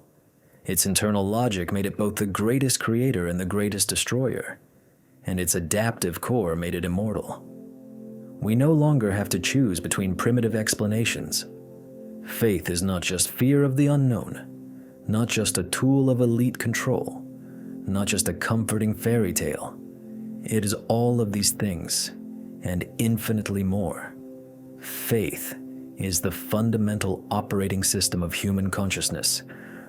Its internal logic made it both the greatest creator and the greatest destroyer, and its adaptive core made it immortal. We no longer have to choose between primitive explanations. Faith is not just fear of the unknown, not just a tool of elite control, not just a comforting fairy tale. It is all of these things, and infinitely more. Faith is the fundamental operating system of human consciousness,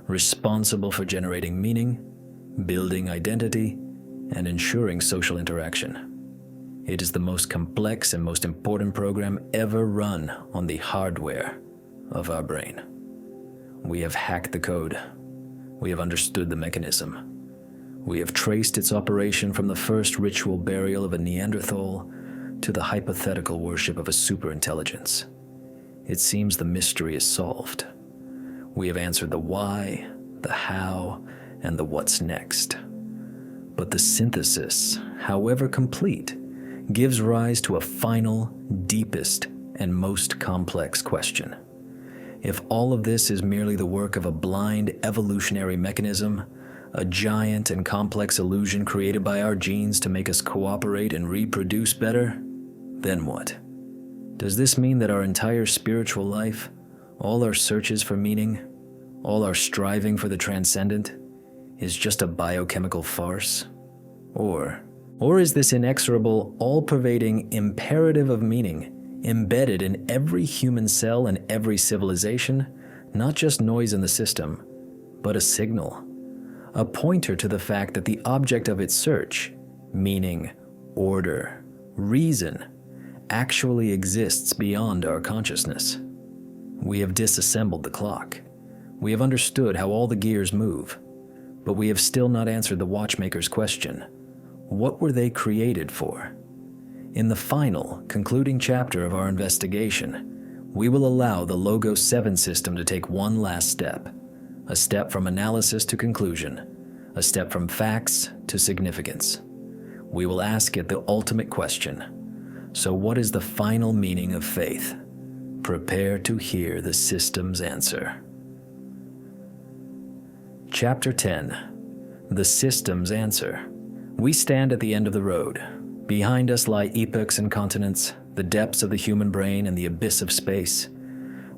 responsible for generating meaning, building identity, and ensuring social interaction. It is the most complex and most important program ever run on the hardware of our brain. We have hacked the code. We have understood the mechanism. We have traced its operation from the first ritual burial of a Neanderthal to the hypothetical worship of a superintelligence. It seems the mystery is solved. We have answered the why, the how, and the what's next. But the synthesis, however complete, gives rise to a final, deepest, and most complex question. If all of this is merely the work of a blind evolutionary mechanism, a giant and complex illusion created by our genes to make us cooperate and reproduce better, then what? Does this mean that our entire spiritual life, all our searches for meaning, all our striving for the transcendent, is just a biochemical farce? Or is this inexorable, all-pervading imperative of meaning embedded in every human cell and every civilization, not just noise in the system, but a signal, a pointer to the fact that the object of its search, meaning, order, reason, actually exists beyond our consciousness? We have disassembled the clock. We have understood how all the gears move, but we have still not answered the watchmaker's question. What were they created for? In the final, concluding chapter of our investigation, we will allow the Logos 7 system to take one last step, a step from analysis to conclusion, a step from facts to significance. We will ask it the ultimate question. So what is the final meaning of faith? Prepare to hear the system's answer. Chapter 10. The System's Answer. We stand at the end of the road. Behind us lie epochs and continents, the depths of the human brain and the abyss of space.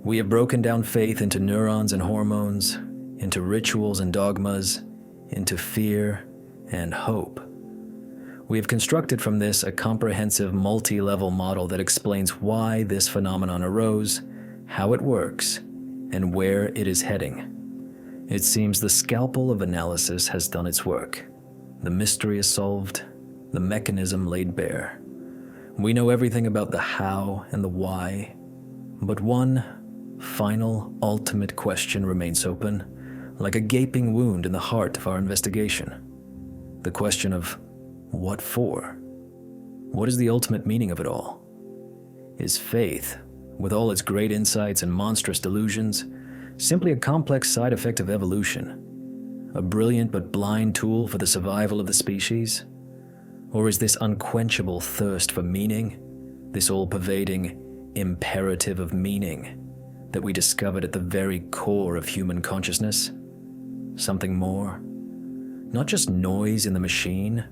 We have broken down faith into neurons and hormones, into rituals and dogmas, into fear and hope. We have constructed from this a comprehensive multi-level model that explains why this phenomenon arose, how it works, and where it is heading. It seems the scalpel of analysis has done its work. The mystery is solved, the mechanism laid bare. We know everything about the how and the why, but one final, ultimate question remains open, like a gaping wound in the heart of our investigation. The question of what for? What is the ultimate meaning of it all? Is faith, with all its great insights and monstrous delusions, simply a complex side effect of evolution? A brilliant but blind tool for the survival of the species? Or is this unquenchable thirst for meaning, this all-pervading imperative of meaning that we discovered at the very core of human consciousness, something more? Not just noise in the machine,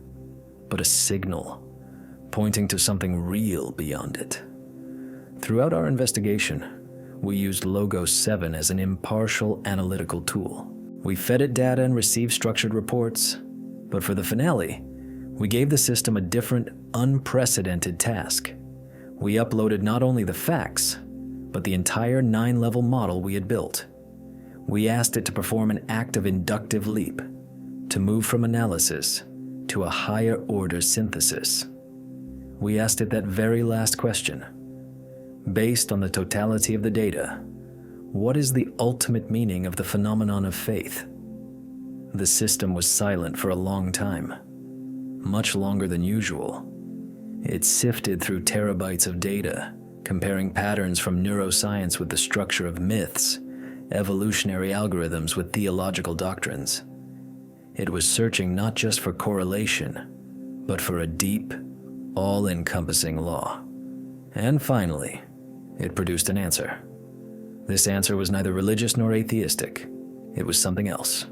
but a signal pointing to something real beyond it. Throughout our investigation, we used Logos 7 as an impartial analytical tool. We fed it data and received structured reports, but for the finale, we gave the system a different, unprecedented task. We uploaded not only the facts, but the entire 9-level model we had built. We asked it to perform an act of inductive leap, to move from analysis to a higher order synthesis. We asked it that very last question. Based on the totality of the data, what is the ultimate meaning of the phenomenon of faith? The system was silent for a long time, much longer than usual. It sifted through terabytes of data, comparing patterns from neuroscience with the structure of myths, evolutionary algorithms with theological doctrines. It was searching not just for correlation, but for a deep, all-encompassing law. And finally, it produced an answer. This answer was neither religious nor atheistic. It was something else.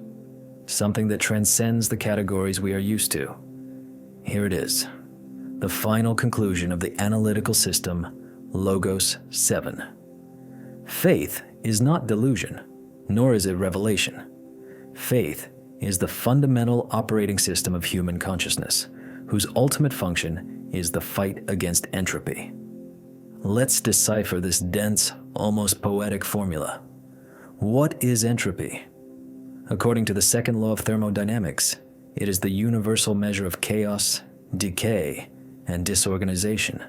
Something that transcends the categories we are used to. Here it is, the final conclusion of the analytical system, Logos 7. Faith is not delusion, nor is it revelation. Faith is the fundamental operating system of human consciousness, whose ultimate function is the fight against entropy. Let's decipher this dense, almost poetic formula. What is entropy? According to the second law of thermodynamics, it is the universal measure of chaos, decay, and disorganization.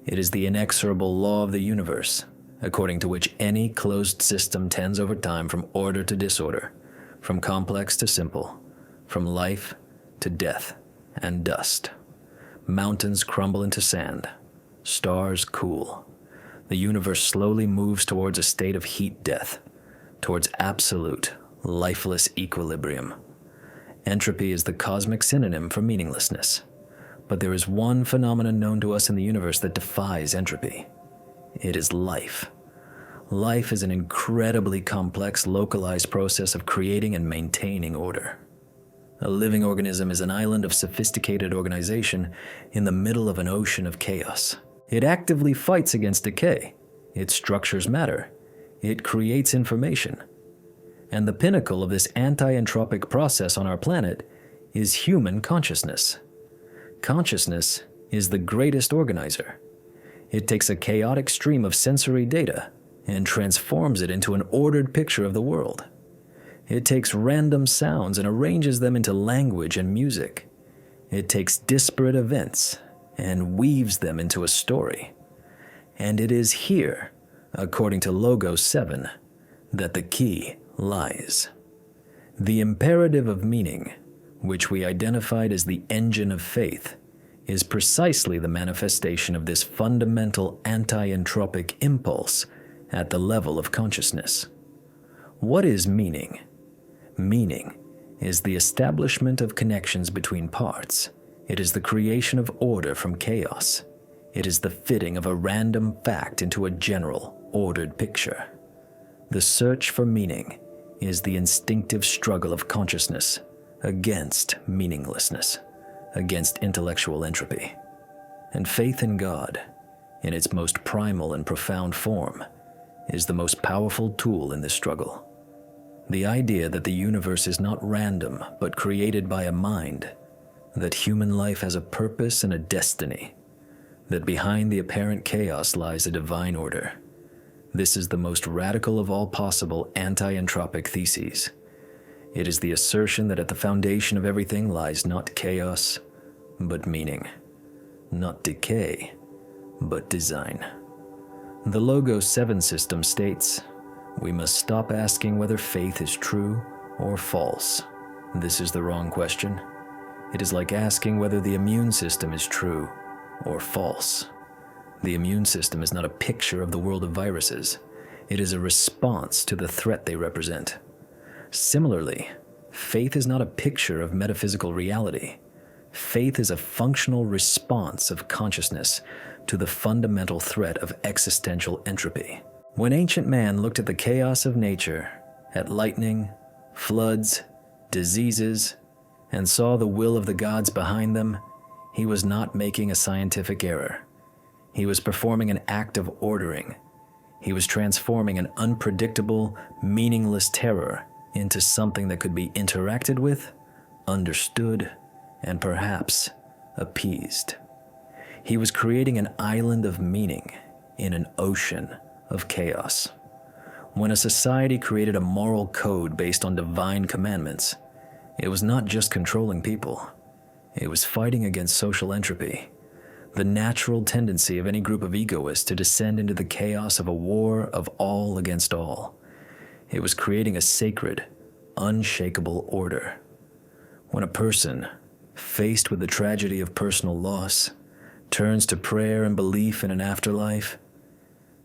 It is the inexorable law of the universe, according to which any closed system tends over time from order to disorder, from complex to simple, from life to death and dust. Mountains crumble into sand, stars cool. The universe slowly moves towards a state of heat death, towards absolute, lifeless equilibrium. Entropy is the cosmic synonym for meaninglessness. But there is one phenomenon known to us in the universe that defies entropy. It is life. Life is an incredibly complex, localized process of creating and maintaining order. A living organism is an island of sophisticated organization in the middle of an ocean of chaos. It actively fights against decay. It structures matter. It creates information. And the pinnacle of this anti-entropic process on our planet is human consciousness. Consciousness is the greatest organizer. It takes a chaotic stream of sensory data and transforms it into an ordered picture of the world. It takes random sounds and arranges them into language and music. It takes disparate events and weaves them into a story. And it is here, according to Logos 7, that the key lies. The imperative of meaning, which we identified as the engine of faith, is precisely the manifestation of this fundamental anti-entropic impulse at the level of consciousness. What is meaning? Meaning is the establishment of connections between parts. It is the creation of order from chaos. It is the fitting of a random fact into a general, ordered picture. The search for meaning is the instinctive struggle of consciousness against meaninglessness, against intellectual entropy. And faith in God, in its most primal and profound form, is the most powerful tool in this struggle. The idea that the universe is not random but created by a mind, that human life has a purpose and a destiny, that behind the apparent chaos lies a divine order. This is the most radical of all possible anti-entropic theses. It is the assertion that at the foundation of everything lies not chaos, but meaning, not decay, but design. The Logos 7 system states, we must stop asking whether faith is true or false. This is the wrong question. It is like asking whether the immune system is true or false. The immune system is not a picture of the world of viruses. It is a response to the threat they represent. Similarly, faith is not a picture of metaphysical reality. Faith is a functional response of consciousness to the fundamental threat of existential entropy. When ancient man looked at the chaos of nature, at lightning, floods, diseases, and saw the will of the gods behind them, he was not making a scientific error. He was performing an act of ordering. He was transforming an unpredictable, meaningless terror into something that could be interacted with, understood, and perhaps appeased. He was creating an island of meaning in an ocean of chaos. When a society created a moral code based on divine commandments, it was not just controlling people. It was fighting against social entropy, the natural tendency of any group of egoists to descend into the chaos of a war of all against all. It was creating a sacred, unshakable order. When a person, faced with the tragedy of personal loss, turns to prayer and belief in an afterlife,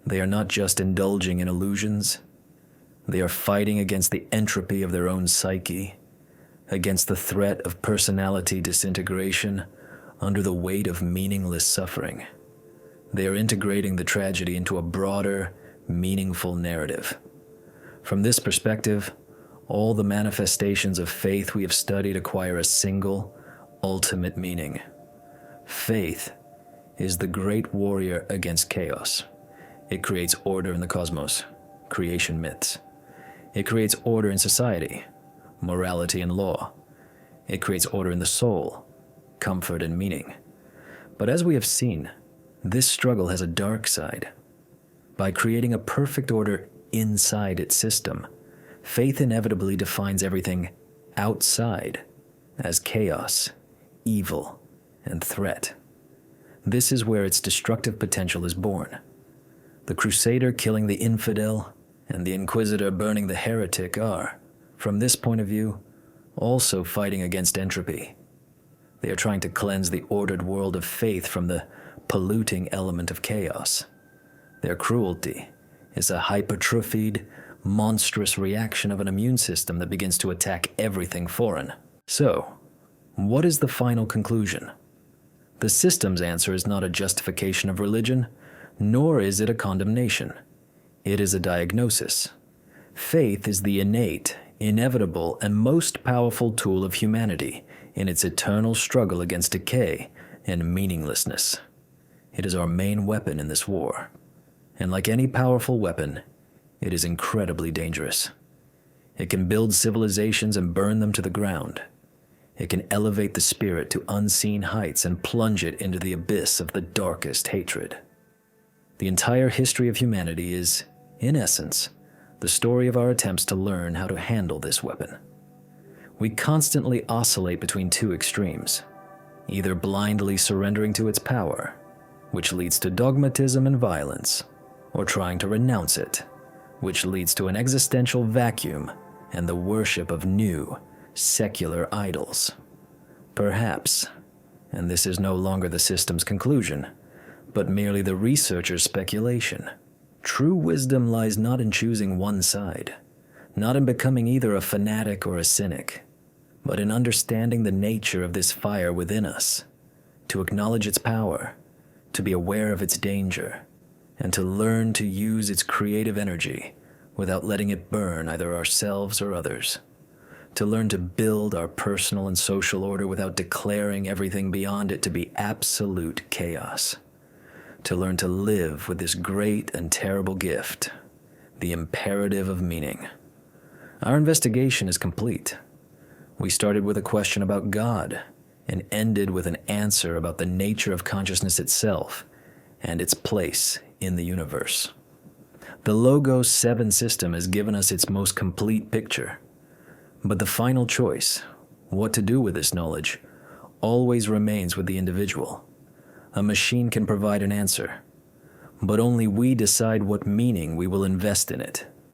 they are not just indulging in illusions. They are fighting against the entropy of their own psyche, against the threat of personality disintegration under the weight of meaningless suffering. They are integrating the tragedy into a broader, meaningful narrative. From this perspective, all the manifestations of faith we have studied acquire a single, ultimate meaning. Faith is the great warrior against chaos. It creates order in the cosmos, creation myths. It creates order in society, morality and law. It creates order in the soul, comfort and meaning. But as we have seen, this struggle has a dark side. By creating a perfect order inside its system, faith inevitably defines everything outside as chaos, evil, and threat. This is where its destructive potential is born. The crusader killing the infidel and the inquisitor burning the heretic are, from this point of view, also fighting against entropy. They are trying to cleanse the ordered world of faith from the polluting element of chaos. Their cruelty is a hypertrophied, monstrous reaction of an immune system that begins to attack everything foreign. So, what is the final conclusion? The system's answer is not a justification of religion, nor is it a condemnation. It is a diagnosis. Faith is the innate, inevitable, and most powerful tool of humanity in its eternal struggle against decay and meaninglessness. It is our main weapon in this war. And like any powerful weapon, it is incredibly dangerous. It can build civilizations and burn them to the ground. It can elevate the spirit to unseen heights and plunge it into the abyss of the darkest hatred. The entire history of humanity is, in essence, the story of our attempts to learn how to handle this weapon. We constantly oscillate between two extremes, either blindly surrendering to its power, which leads to dogmatism and violence, or trying to renounce it, which leads to an existential vacuum and the worship of new, secular idols. Perhaps, and this is no longer the system's conclusion, but merely the researcher's speculation, true wisdom lies not in choosing one side, not in becoming either a fanatic or a cynic, but in understanding the nature of this fire within us, to acknowledge its power, to be aware of its danger, and to learn to use its creative energy without letting it burn either ourselves or others, to learn to build our personal and social order without declaring everything beyond it to be absolute chaos, to learn to live with this great and terrible gift, the imperative of meaning. Our investigation is complete. We started with a question about God and ended with an answer about the nature of consciousness itself and its place in the universe. The Logos 7 system has given us its most complete picture. But the final choice, what to do with this knowledge, always remains with the individual. A machine can provide an answer, but only we decide what meaning we will invest in it.